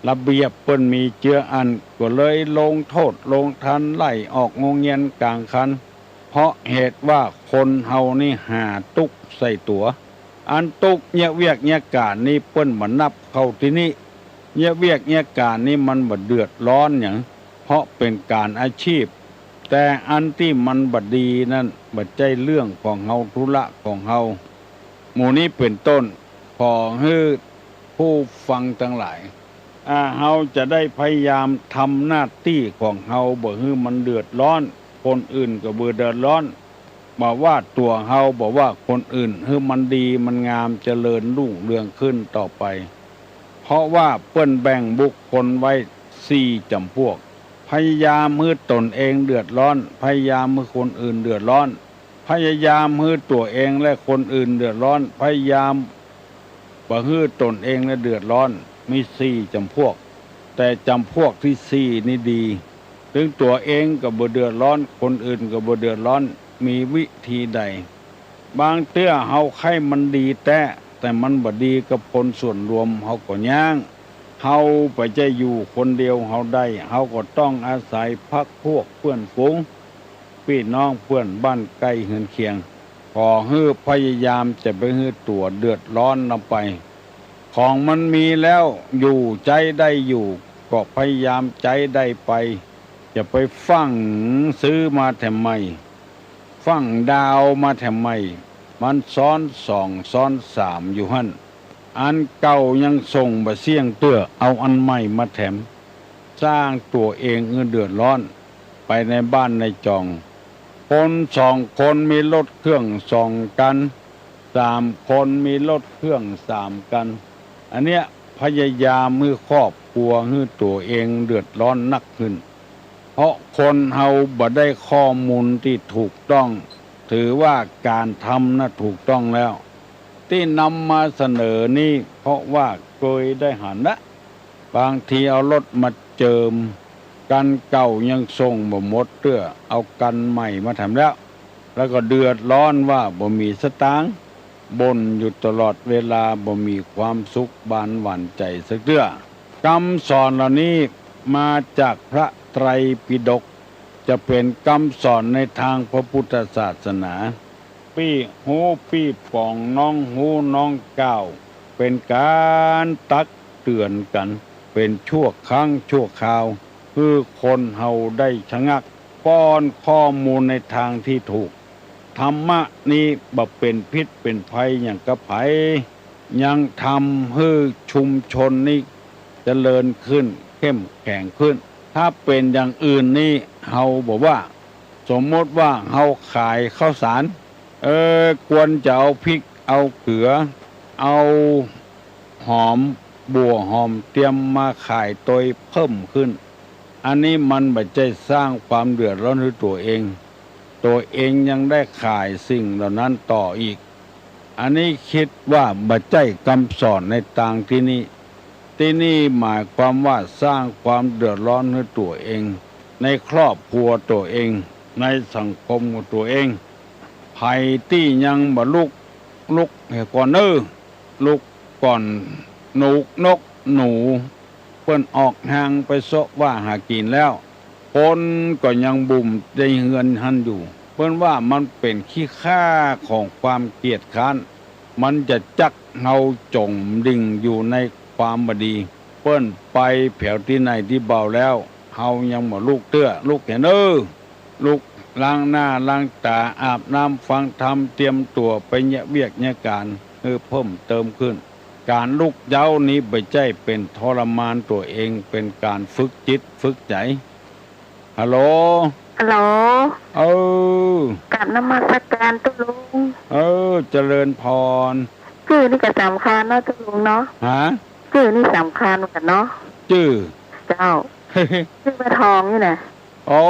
ระเบียบเปิ้นมีเจืออันก็เลยลงโทษลงทันไล่ออกโรงเรียนกลางคันเพราะเหตุว่าคนเฮานี่หาตุกใส่ตัวอันตุกเนี่ยเวียกเนี่ยการนี่เปิ้นมานับเข้าที่นี่เนี่ยเวียกเนี่ยการนี่มันบ่เดือดร้อนหยังเพราะเป็นการอาชีพแต่อันที่มันบดีนั่นบ่ใจเรื่องของเฮาธุระของเฮาหมู่นี้เป็นต้นขอให้ผู้ฟังทั้งหลายเฮาจะได้พยายามทำหน้าที่ของเฮาบ่ให้มันเดือดร้อนคนอื่นก็บ่เดือดร้อนบอกว่าตัวเฮาบอกว่าคนอื่นให้มันดีมันงามเจริญรุ่งเรืองขึ้นต่อไปเพราะว่าเปิ้นแบ่งบุคคลไว้4จำพวกพยายามให้ตนเองเดือดร้อนพยายามให้คนอื่นเดือดร้อนพยายามให้ตัวเองและคนอื่นเดือดร้อนพยายามบ่ให้ตนเองและเดือดร้อนมี4จำพวกแต่จำพวกที่4นี่ดีถึงตัวเองก็บ่เดือดร้อนคนอื่นก็บ่เดือดร้อนมีวิธีใดบางเตื้อเฮาไข่มันดีแต่มันบ่ดีกับคนส่วนรวมเฮาก็ย่างเฮาไปจะอยู่คนเดียวเฮาได้เฮาก็ต้องอาศัยพรรคพวกเพื่อนฝูงพี่น้องเพื่อนบ้านใกล้เฮือนเคียงขอให้พยายามจะไปให้ตัวเดือดร้อนนำไปของมันมีแล้วอยู่ใจได้อยู่ก็พยายามใจได้ไปจะไปฟังซื้อมาแถมไม่ฟังดาวมาแถมไม่มันซ้อน2ซ้อน3อยู่หั่นอันเก่ายังส่งบ่เสี่ยงเตื้อเอาอันใหม่มาแถมสร้างตัวเองเดือดร้อนไปในบ้านในจองคน2คนมีรถเครื่อง2กัน3คนมีรถเครื่อง3กันอันเนี้ยพยายามมือครอบครัวให้ตัวเองเดือดร้อนนักขึ้นเพราะคนเฮาบ่ได้ข้อมูลที่ถูกต้องถือว่าการทำน่ะถูกต้องแล้วที่นำมาเสนอนี่เพราะว่าเคยได้หันนะบางทีเอารถมาเจิมกันเก่ายังส่งบ่หมดเตื้อเอากันใหม่มาทำแล้วก็เดือดร้อนว่าบ่มีสตางค์บ่นอยู่ตลอดเวลาบ่มีความสุขบานหวานใจสักเตื้อคำสอนเหล่านี้มาจากพระไตรปิฎกจะเป็นคำสอนในทางพระพุทธศาสนาปี้หูปี้ป่องน้องหูน้องก้าวเป็นการตักเตือนกันเป็นชั่วครั้งชั่วคราวคือคนเฮาได้ชะงักป้อนข้อมูลในทางที่ถูกธรรมะนี้บ่เป็นพิษเป็นภัยอย่างกระไผยังทำให้ชุมชนนี้เจริญขึ้นเข้มแข็งขึ้นถ้าเป็นอย่างอื่นนี่เฮาบอกว่าสมมติว่าเฮาขายข้าวสารควรจะเอาพริกเอาเกลือเอาหอมบัวหอมเตรียมมาขายโดยเพิ่มขึ้นอันนี้มันบ่ใช่สร้างความเดือดร้อนให้ตัวเองยังได้ขายสิ่งเหล่านั้นต่ออีกอันนี้คิดว่าบ่ใช่คำสอนในทางที่นี่หมายความว่าสร้างความเดือดร้อนให้ตัวเองในครอบครัวตัวเองในสังคมของตัวเองภัยที่ยังบ่ลุกให้ก่อนลุกก่อนนกหนูเปิ้นออกห่างไปเสาะว่าหากินแล้วคนก็ยังบุ่มได้เฮือนหันอยู่เปิ้นว่ามันเป็นขี้ค่าของความเกลียดค้านมันจะจักเฮาจมดิ่งอยู่ในความบดีเปิ้นไปแผวที่ไหนที่เบาแล้วเฮายังบ่ลุกเตื้อลุกเห็นลุกล้างหน้าล้างตาอาบน้ำฟังธรรมเตรียมตัวไปเนี่ยเวียกเนี่ยการเพิ่มเติมขึ้นการลุกเย้านี้บ่ใช่เป็นทรมานตัวเองเป็นการฝึกจิตฝึกใจฮัลโหลกราบนมัสการตุลุงเจริญพรชื่อนี่ก็สำคัญเนาะตุลุงเนาะชื่อนี่สำคัญกันเนาะชื่อเจ้า ชื่อพระทองนี่นะโอ้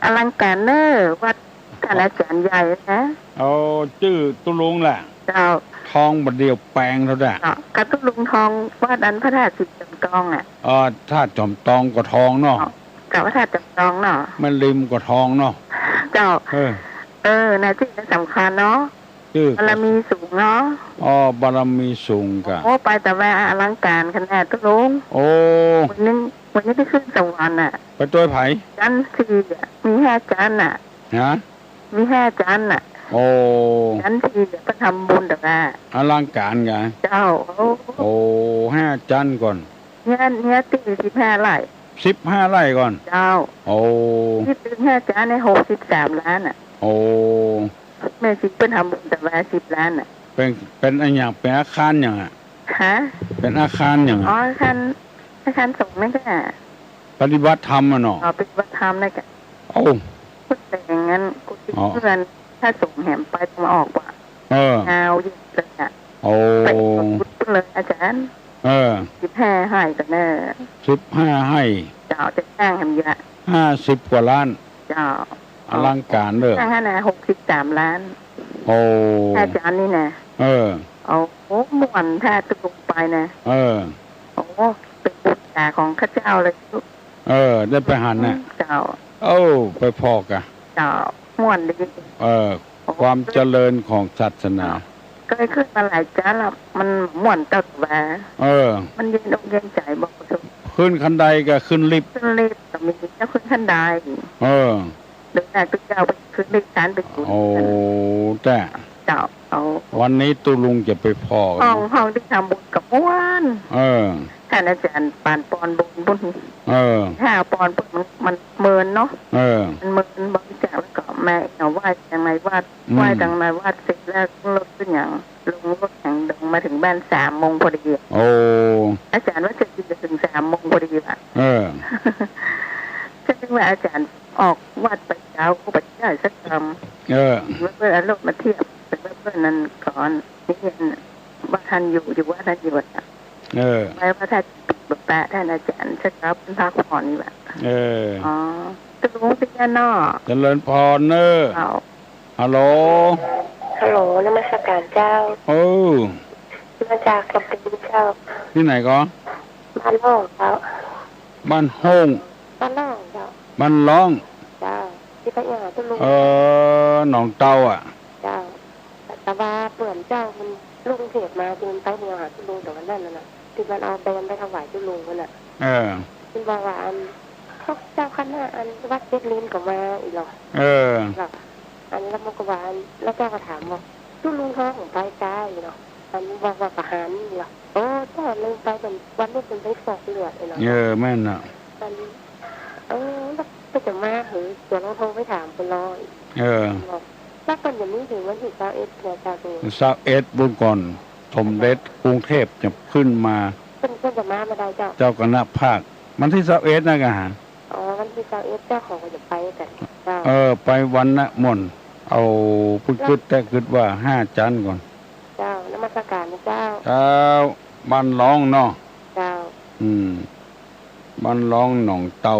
อลังการเนอวัดท่านอาจารย์ใหญ่นะชื่อตุลุงแหละเจ้าทองบัดเดียวแปลงแล้วแหละกับตุลุงทองวัดอันพระธาตุสิจอมตองธาตุจอมตองก็ทองเนาะกับพระธาตุจอมตองเนาะมันริมก็ทองเนาะเจ้า นะชื่อนั้นสำคัญเนาะ ชื่อบ ารมีสูงเนาะ อ๋อบารมีสูงกะ โอ้ไปแต่ว่าอลังการขนาดตุลุง โอ้ วันนี้ได้ขึ้นสวรรค์อ่ะ ไปตัวไผ จันทร์ทีอ่ะมี5จันทร์อ่ะ ฮะ มี5จันทร์อ่ะ โอ้ จันทร์ทีก็ทำบุญแต่ว่า อลังการไง เจ้าโอ้5 จันก่อน เนี่ยตี15 ไร่ 15 ไร่ก่อน เจ้า โอ้ ที่ถึง5จันทร์ใน63 ล้านอ่ะ โอ้ แม่สิเพิ่นทำบุญแต่ว่า10 ล้านอ่ะ เป็นอันอย่างเป็นอาคารอย่างอ่ะ ฮะ เป็นอาคารอย่าง อ๋อ อ่ะ อาคารส่งนั่นก็ ปฏิบัติธรรมอ่ะเนาะ อ๋อเป็นวัดธรรมนั่นก็ โอ้ พูดแต่อย่างนั้นกูติเพื่อนถ้าส่งแหมไปมาออกว่า เออ เอาอยู่เลยอ่ะ โอ้ ไปพูดเลยอาจารย์ เออ 15 ให้กันแน่ 15 ให้ เจ้าจะสร้างทำยะ 50 กว่าล้าน เจ้า อลังการเด้อ สร้างให้นะ63 ล้าน โอ้ อาจารย์นี่นะ เออ เอาโอ้ม่วนถ้าตุลงไปนะ เออ โอ้เป็นบุญตาของข้าเจ้าเลย เออ ได้ไปหันน่ะ เจ้า โอ้ไปพอกะ เจ้าม่วนดี เออ ความเจริญของศาสนา เคยขึ้นมาหลายจ้าแล้วมันม่วนตัดแหว เออ มันเย็นอกเย็นใจบอกถูก ขึ้นคันใดก็ขึ้นลิฟต์ ขึ้นลิฟต์ก็มีเจ้าขึ้นขั้นใด เออ หรือแต่ตุเจ้าไปขึ้นลิฟต์ชั้นไปอยู่ โอ้แต่ เจ้าเอา วันนี้ตุลุงจะไปพอกัน ห้องที่ทำบุญกับม่วน เออ ท่านอาจารย์ปานปอนบุญ เออ 5 ปอนมันเมินเนาะ เออ มันเมินบริจาคแล้วก็แม่เอาไหว้จังไรวาด อืม ไหว้จังไรวาดเสร็จแล้วรถขึ้นอย่างลงรถแข่งดงมาถึงบ้าน3 โมงพอดี โอ้ อาจารย์ว่าจะถึง3 โมงพอดีอ่ะ เออ ก็จึงว่าอาจารย์ออกวัดไปเช้าก็ไปได้สักค เออ ำเพื่อนเอารถมาเทียบเป็นเพื่อนนั้นก่อนนี่ว่าท่านอยู่ว่าท่านอยู่อ่ะ เออ ไม่ว่าท่านแบบแปะท่านอาจารย์สักครับเป็นพักผ่อนนี่แหละ เออ อ๋อตุลุงติยานอ เจริญพรเนอ เอา ฮัลโหล ฮัลโหลนมัสการเจ้า โอ้ มาจากกระปิเจ้า ที่ไหนก็ บ้านล่องเจ้า บ้านห้อง บ้านล่องเจ้า บ้านร้อง เจ้าที่พระยาตุลุง หนองเต้าอ่ะ เจ้าแต่ว่าเปื่อนเจ้ามันลุงเสียมาจนไปเดียวหาตุลุงแต่วันนั้นน่ะที่มันเอาแบนไปถวายตุลุงมันน่ะ เออ คุณบอกว่าเขาเจ้าคณะวัดเจ็ดลิ้นก็มาอีกหรอ เออ แล้วมันก็ว่าแล้วเจ้าก็ถามว่าตุลุงท้องของไปจ้าอยู่เนาะบอกว่าประหารนี่หรอโอ้เจ้าลืมไปเป็นวันนี้เป็นไปฟอกเลือดเลยเนาะ แม่นอ่ะ แล้วก็จะมาหรือเดี๋ยวเราโทรไปถามคนรอ เออ แล้วคนอย่างนี้ถึงวันที่21เนี่ยจ้าตัว 21บุญก่อนสมเด็จกรุงเทพจะขึ้นมา คนจะมาได้เจ้า เจ้าคณะภาคมันที่21นะกะหา อ๋อวันที่21เจ้าของก็จะไปกันเจ้า ไปวันนะมนต์เอาพุทธแต่คิดว่า5 จันทร์ก่อน เจ้านมัสการนะเจ้า เจ้าบ้านร้องเนาะ เจ้า บ้านร้องหนองเตา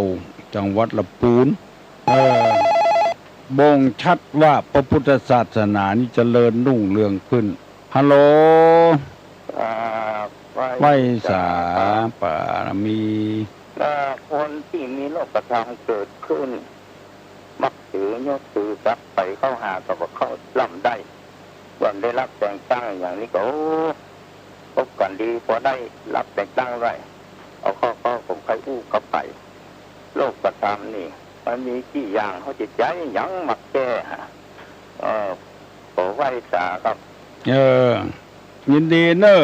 จังหวัดลำพูนบ่งชัดว่าพระพุทธศาสนานี่เจริญรุ่งเรืองขึ้นฮัลโหลไหว้สาปารมีคนที่มีโลกธรรมเกิดขึ้น มักถือยกถือจับไปเข้าหากับเขาล่ำได้วันได้รับแต่งตั้งอย่างนี้ก็พบกันดีพอได้รับแต่งตั้งไรเอาข้อผมใครอู้เข้าไปโลกธรรมนี่มันมีกี่อย่างเขาจิตใจยังมักแก้ขอไหว้สาครับ ยินดีเนอะ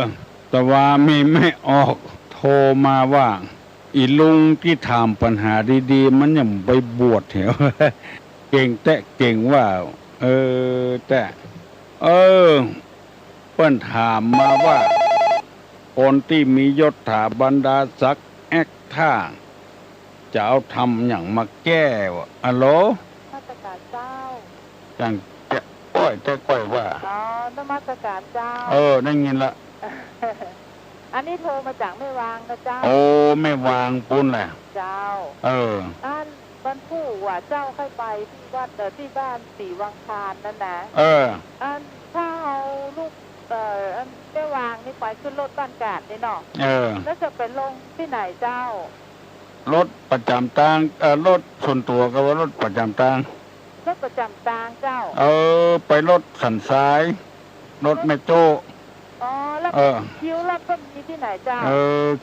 แต่ว่าไม่ออกโทรมาว่าอีลุงที่ถามปัญหาดีๆมันยังไปบวชเหรอ เก่งแต่เก่งว่าแต่เปิ้นถามมาว่าคนที่มียศถาบรรดาศักดิ์แอคท่าจะเอาทำอย่างมาแก้วะอะโหล นมัสการเจ้า จังจะก้อยแต่ก้อยว่า อ๋อนมัสการเจ้า ได้ยินละ อันนี้โทรมาจากไม่วางนะเจ้า โอ้ไม่วางปุ้นแหละ เจ้า อันบรรผู้ว่าเจ้าค่อยไปที่วัดที่บ้านสีวังคารนั่นนะอันถ้าเอาลูกอันไม่วางนี่ไปขึ้นรถบ้านกาดนี่เนาะแล้วจะไปลงที่ไหนเจ้าร ถประจำทางรถส่วนตัวกับว่ารถประจำทาง รถ ประจำทางเจ้าไปรถสันซ้ายรถแม่โจ้อ๋อแล้วคิวแล้วก็มีที่ไหนเจ้า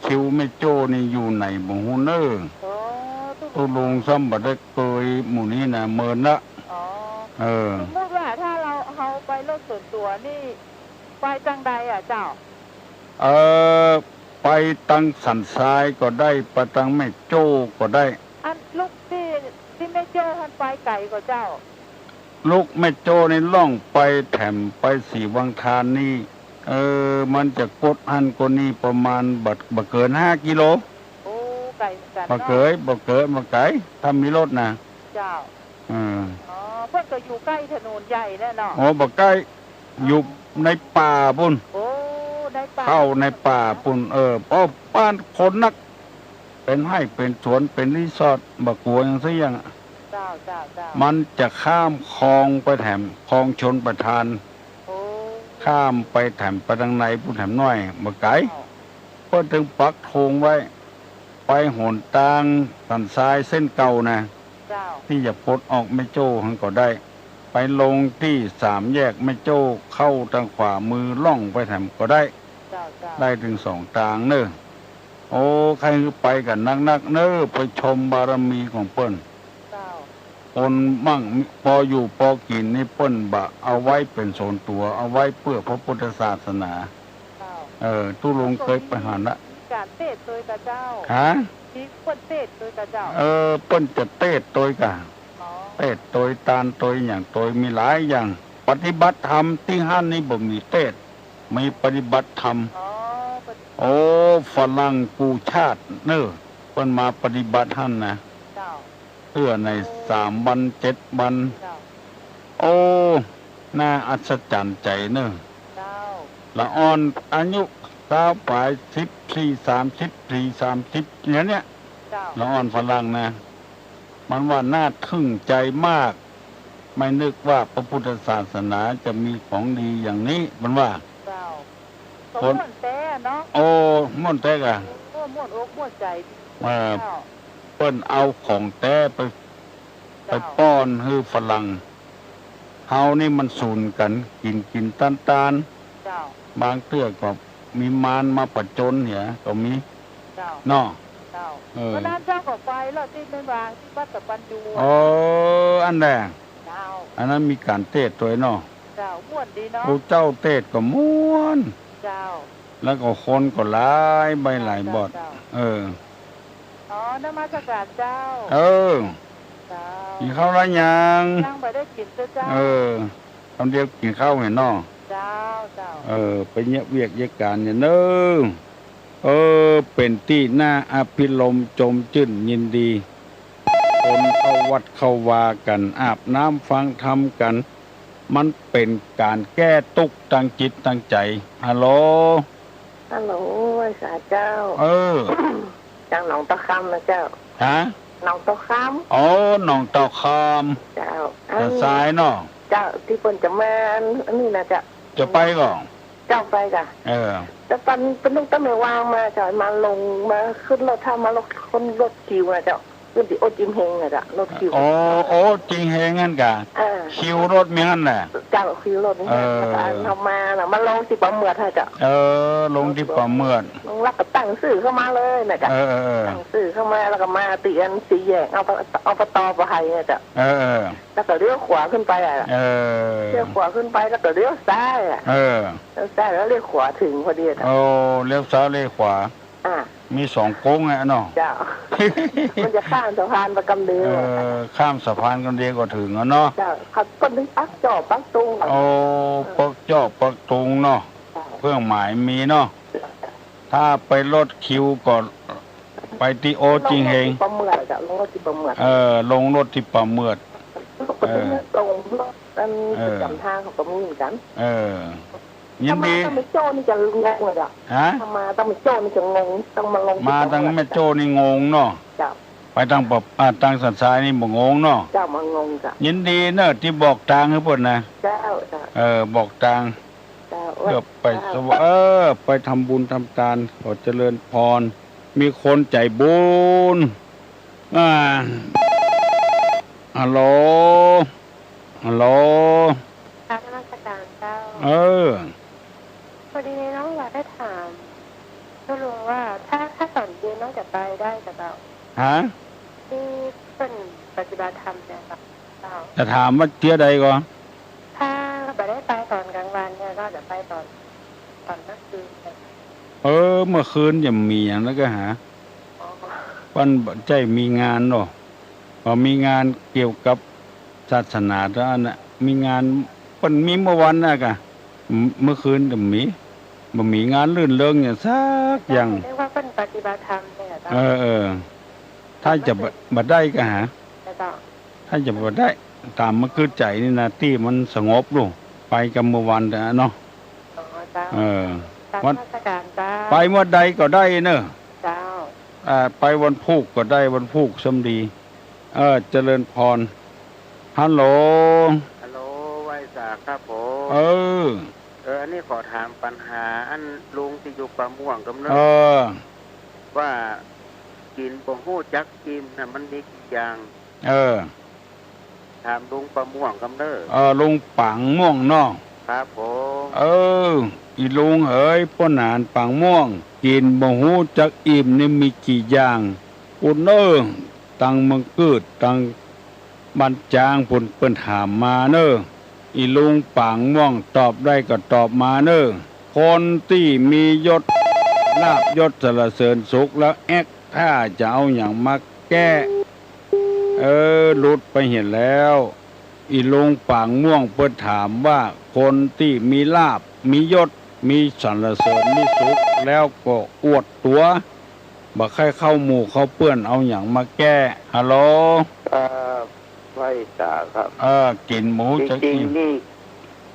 คิวแม่โจ้นี่อยู่ไหนบ่ฮู้เน้อตุลุงซ้ำบ่ได้เคยหมู่นี้น่ะเมินละสมมติว่าถ้าเราไปรถส่วนตัวนี่ไปจังใดเจ้าไปตังสันซ้ายก็ได้ไปตังแม่โจ้ก็ได้อันลูกที่แม่โจ้ท่านไปไก่ก็เจ้าลูกแม่โจ้นี่ล่องไปแถมไปสีวังทานนี่มันจะกดหันกว่านี้ประมาณบ่เกิน5 กิโลโอ้ไก่เหมือนกันบ่เกินมาไกลถ้ามีรถนะเจ้าเพิ่นก็อยู่ใกล้ถนนใหญ่แน่นอนบ่ใกล้อยู่ในป่าพุ่นในป่าเข้าในป่าพุ่นเพราะบ้านคนนักเป็นให้เป็นสวนเป็นรีสอร์ทบ่กลัวจังซี่หยังเจ้ามันจะข้ามคลองไปแถมคลองชลประทานข้ามไปแถมไปทางในผู้แถมน้อยบ่ไกลเพิ่นถึงปักธงไว้ไปหนทางสันซ้ายเส้นเก่านะที่จะพดออกแม่โจ้หันก็ได้ไปลงที่3 แยกแม่โจ้เข้าทางขวามือล่องไปแถมก็ได้ถึง2 ทางเน้อโอ้ใครคือไปกันนักๆเน้อไปชมบารมีของเปิ้นคนมั่งพออยู่พอกินนี่เปิ้นบะเอาไว้เป็นโซนตัวเอาไว้เพื่อพระพุทธศาสนาตุลุงเคยไปหาละการเทศโดยกระเจ้าที่เปิ้นเทศโดยกระเจ้าเปิ้นจะเทศโดยกะเทศโดยตานโดยอย่างโดยมีหลายอย่างปฏิบัติธรรมที่หั่นนี่บ่มีเทศมีปฏิบัติธรรมโอ้ฝรั่งกูชาติเน้อเปิ้นมาปฏิบัติหั่นนะเพื่อใน3 วัน 7 วันโอ้น่าอัศจรรย์ใจเนอะละอ่อนอายุ20 ปลาย14 34 30เนี่ยละอ่อนฝรั่งนะมันว่าน่าทึ่งใจมากไม่นึกว่าพระพุทธศาสนาจะมีของดีอย่างนี้มันว่าคนม่วนแต่เนาะโอ้ม่วนแต่กะม่วนอกม่วนใจเปิ้นเอาของแท้ไปป้อนให้ฝรั่งเฮานี่มันสูนกันกินตานบางเตื้อก็มีมารมาประจนเนี่ยก็มีเนาะเพราะนั้นเจ้าก็ไปแล้วที่ไม่วางที่วัดตะปันยูอันแดงอันนั้นมีการเทศตัวเนาะม่วนดีเนาะพระเจ้าเทศก็ม่วนแล้วก็คนก็หลายใบหลายบอดนมัสการเจ้ากินข้าวแล้วยังไปได้กินเจ้าคำเดียวกินข้าวเห็นเนาะไปเนี้ยเวียกเยการเนี่ยเนอะเป็นที่น่าอภิรมย์จมจื่นยินดีคนเข้าวัดเข้าวากันอาบน้ำฟังธรรมกันมันเป็นการแก้ทุกข์ทางจิตทางใจฮัลโหลไอ้สาเจ้าจังหนองตะคำนะเจ้าหนองตะคำหนองตะคำเจ้าจะสายเนาะเจ้าที่เปิ้นจะมาอันนี้นะจะไปก่อนเจ้าไปกะแต่ปันเป็นต้องตั้งแต่วางมาจะมาลงมาขึ้นรถถ้ามารถคนรถคิวนะเจ้าขึ้นที่โอจิมเฮงนะรถคิวโอ้จิงเฮงงั้นกะคิวรถมีงั้นแหละเจ้าคิวรถนี่ทำมาน่ะมาลงที่ปั๊มเมือดให้เจ้าลงที่ปั๊มเมือดลงแล้วก็ตั้งสื่อเข้ามาเลยนะเจ้าตั้งสื่อเข้ามาแล้วก็มาตีอันสีแยกเอาปตอไปให้นะเจ้าแล้วก็เลี้ยวขวาขึ้นไปเลี้ยวขวาขึ้นไปแล้วก็เลี้ยวซ้ายเลี้ยวซ้ายแล้วเลี้ยวขวาถึงพอดีเลี้ยวซ้ายเลี้ยวขวามี2 โค้งไงเนาะเจ้ามันจะข้ามสะพานประกำเดียวข้ามสะพานกันเดียวก็ถึงแล้วเนาะเจ้าขับต้นปักจอบปักตุงปักจอบปักตุงเนาะเครื่องหมายมีเนาะถ้าไปรถคิวก่อนไปที่โอจิงเฮงปั๊มเมือดลงรถที่ปั๊มเมือดลงรถที่ปั๊มเมือดลงรถกันจำทางของปั๊มเหมือนกันยินดีต้องไปโจ้นี่จะงงเลยอ่ะมาต้องไปโจ้นี่จะงงต้องมาลงมาตั้งแม่โจ้นี่งงเนาะไปตั้งปรับตั้งสันทรายนี่บ่งงเนาะเจ้ามางงจ้ะยินดีเนอะที่บอกทางให้เพิ่นนะเจ้าบอกทางเพื่อไปไปทำบุญทำทานขอเจริญพรมีคนใจบุญฮัลโหล ฮัลโหลครับราชการเจ้าพอดีน้องอยากได้ถามก็รู้ว่าถ้าตอนเย็นน้องจะไปได้กับเราฮะที่เป็นปฏิบัติธรรมเนี่ยครับจะถามว่าเที่ยใดก่อนถ้าไปได้ไปตอนกลางวันเนี่ยก็จะไปตอนเมื่อคืนเมื่อคืนจะมีอย่างนั้นก็หาวันใจมีงานเนาะพอมีงานเกี่ยวกับศาสนาแล้วน่ะมีงานวันมีเมื่อวันน่ะกะเมื่อคืนจะมีงานลื่นเริงอย่างสักอย่างเรียกว่าเป็นปฏิบัติธรรมเนี่ยถ้าจะบัดได้ก็หาถ้าจะบัดได้ตามมันคือใจนี่นะที่มันสงบลูกไปกับเมื่อวันแต่เนาะวันไปเมื่อใดก็ได้เนอะไปวันพุธก็ได้วันพุธสมดีเจริญพรฮัลโหลไว้สาครับผมอันนี้ขอถามปัญหาอันลุงที่อยู่ป่าม่วงกำเนิดว่ากินบ่ฮู้จักกินน่ะมันมีกี่อย่างถามลุงป่าม่วงกำเนิดลุงปังม่วงเนาะครับผมอีลุงเอ๋ยป้นานปังม่วงกินบ่ฮู้จักอิ่มนี่มีกี่อย่างปุ่นตังมังกืดตังบันจางปุ่นเปิ้นถามมาเนออีลุงปังม่วงตอบได้ก็ตอบมาเนอคนที่มียศลาภยศสรรเสริญสุขแล้วถ้าจะเอาอย่างมาแก้หลุดไปเห็นแล้วอีลุงปังม่วงเปิ้นถามว่าคนที่มีลาภมียศมีสรรเสริญมีสุขแล้วก็อวดตัวบ่ใครเข้าหมู่เข้าเปื้อนเอาอย่างมาแก้ฮัลโหลไว้สาครับกินหมูจะกินนี่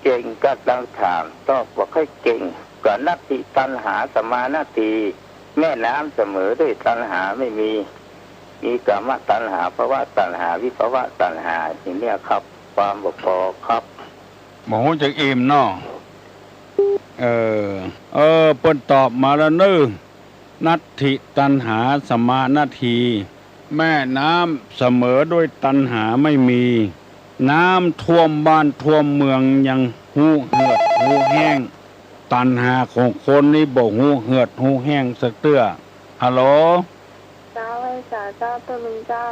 เก่งก็ตั้งถามตอบว่าค่อยเก่งก่อนนัตติตัณหาสมานาทีแม่น้ำเสมอด้วยตัณหาไม่มีกามตัณหาภวะตัณหาวิภวะตัณหาอย่างนี้ครับความบ่พอครับหมูจะอิ่มเนาะเปิ้นตอบมาแล้วนึนัตถิตัณหาสมานาทีแม่น้ำเสมอด้วยตัณหาไม่มีน้ำท่วมบ้านท่วมเมืองยังหูเหือดหูแห้งตัณหาของคนนี่บ่หูเหือดหูแห้งสักเตื้อฮัลโหลเจ้าไอ้สาเจ้าตัวลุงเจ้า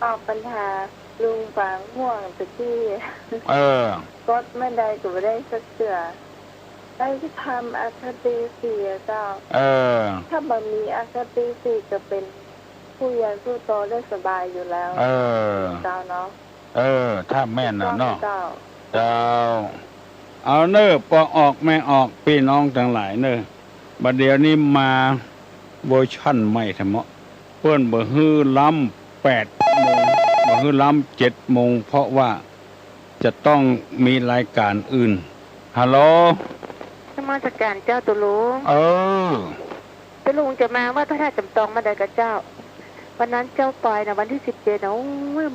ตอบปัญหาลุงปังม่วงตะกี้ก็ไม่ได้ก็ไม่ได้สักเตื้อได้ที่ทำอาคติสี่เจ้าถ้าบ่มีอาคติสี่ก็เป็นผู้ใหญ่ผู้โตได้สบายอยู่แล้วเจ้าเนาะถ้าแม่นน่ะเนาะเจ้าเอาเนอปอออกแม่ออกพี่น้องทั้งหลายเนอบัดเดี๋ยวนี้มาเวอร์ชั่นใหม่ทั้งหมดเพิ่นบ่ฮื้อล้ำ8 โมงบ่ฮื้อล้ำ7 โมงเพราะว่าจะต้องมีรายการอื่นฮัลโหลสมาชิกเจ้าตุลุงตุลุงจะมาว่าพระธาตุจำตองมาได้กับเจ้าวันนั้นเจ้าไปนะวันที่17เนาะ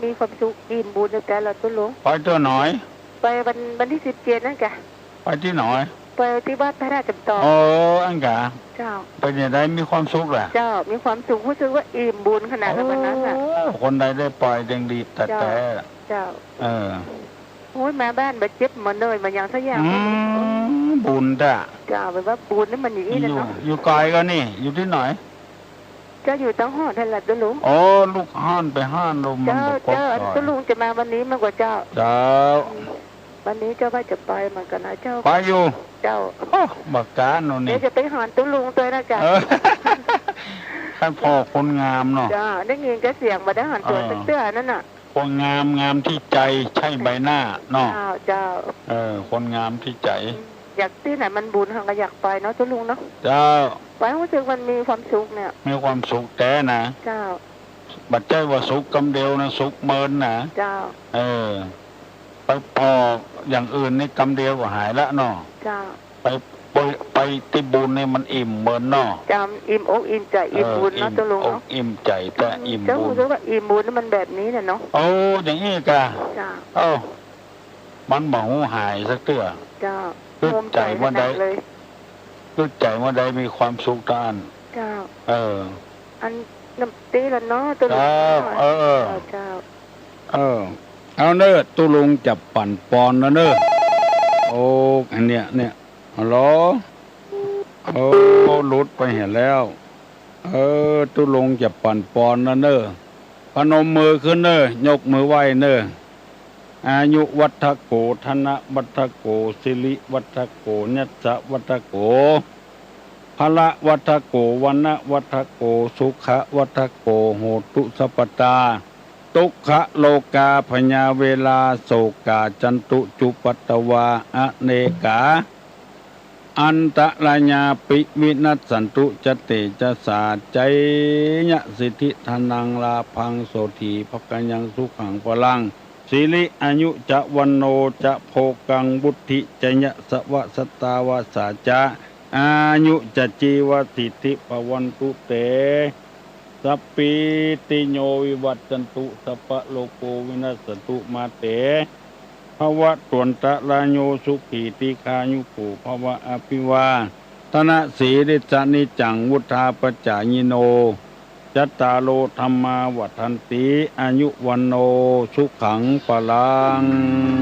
มีความสุขอิ่มบุญในแต่ละตุลุงไปตัวหน่อยไปวันที่17นั่นกะไปที่หน่อยไปที่วัดพระธาตุจำตองอันกะเจ้าเป็นยังไงมีความสุขแหละเจ้ามีความสุขรู้สึกว่าอิ่มบุญขนาดวันนั้นน่ะคนใดได้ปล่อยแดงดีแต่เจ้าโอ้ยมาบ้านมาเจ็บมาเนยมาอย่างสักอย่างบุญจ้ะจ้าแบบว่าบุญนี่มันอย่างนี้นะเนาะอยู่ไกลก็นี่อยู่ที่ไหนจะอยู่ตั้งห้องทันหลับตัวลุงลูกห้านไปห้านลมมันบอกเจ้าตัวลุงจะมาวันนี้มากกว่าเจ้าวันนี้เจ้าว่าจะไปเหมือนกันนะเจ้าไปอยู่เจ้าบักการโน่นนี่เดี๋ยวจะไปหอนตัวลุงตัวนะจ๊ะท่านพ่อคนงามเนาะจ้าได้ยินก็เสียงมาได้หอนตัวเสื้อนั่นน่ะคนงามที่ใจใช่ใบหน้าเนาะเจ้าคนงามที่ใจอยากที่ไหนมันบุญก็อยากไปเนาะตัวลุงเนาะเจ้าไปรู้สึกมันมีความสุขเนี่ยมีความสุขแต่นะเจ้าบัดใจว่าสุขกำเดียวนะสุขเมินนะเจ้าไปพออย่างอื่นนี่กำเดียวก็หายละเนาะเจ้าไปที่บุญเนี่ยมันอิ่มเมินเนาะจำอิ่มอกอิ่มใจอิ่มบุญเนาะตัวลุงเนาะอิ่มใจแต่อิ่มบุญเจ้ารู้ว่าอิ่มบุญมันแบบนี้เนาะอย่างนี้กะเจ้ามันบ่หูหายสักเตื้อเจ้าตึกใจเมื่อใดตึกใจเมื่อใดมีความสุขด้านเจ้าอันน้ำตีละเนาะตัวลุงเจ้าเจ้า เอาเนอะตุลุงจะปั่นปอนนะเนอะโอ้อันเนี้ยฮัลโหลโอ้หลุดไปเห็นแล้วตุลุงจะปั่นปอนนะเนอะพนมมือขึ้นเนอะยกมือไหว้เนอะอายุวัฒโกธนะวัฒโกสิริวัฒโกญัสสะวัฒโกพละวัฒโกวันนะวัฒโกสุขะวัฒโกโหตุสัพพตาทุกขโลกาพญาเวลาโศกาจันตุจุปัตตวาอเนกาอันตรายาปิวินัสสันตุจเตจะสาใจยะสิทธิธนังลาพังโสถีภกัญญังสุขังพลังสิริอายุจะวันโนจะโภกังบุติจะยะสวะสตาวาสาจะอายุจะจีวสิทธิปวันตุเตสัพพิติโยวิวัตตันตุสัพพะโลโกวินัสสตุมาเตภวะตวนตะลาโยสุขีติคายุโกภวะอภิวาธนะสีริสนิจังวุธาปจายโนจัตตาโลธรรมาวัฏันติอายุวันโนสุขังปลัง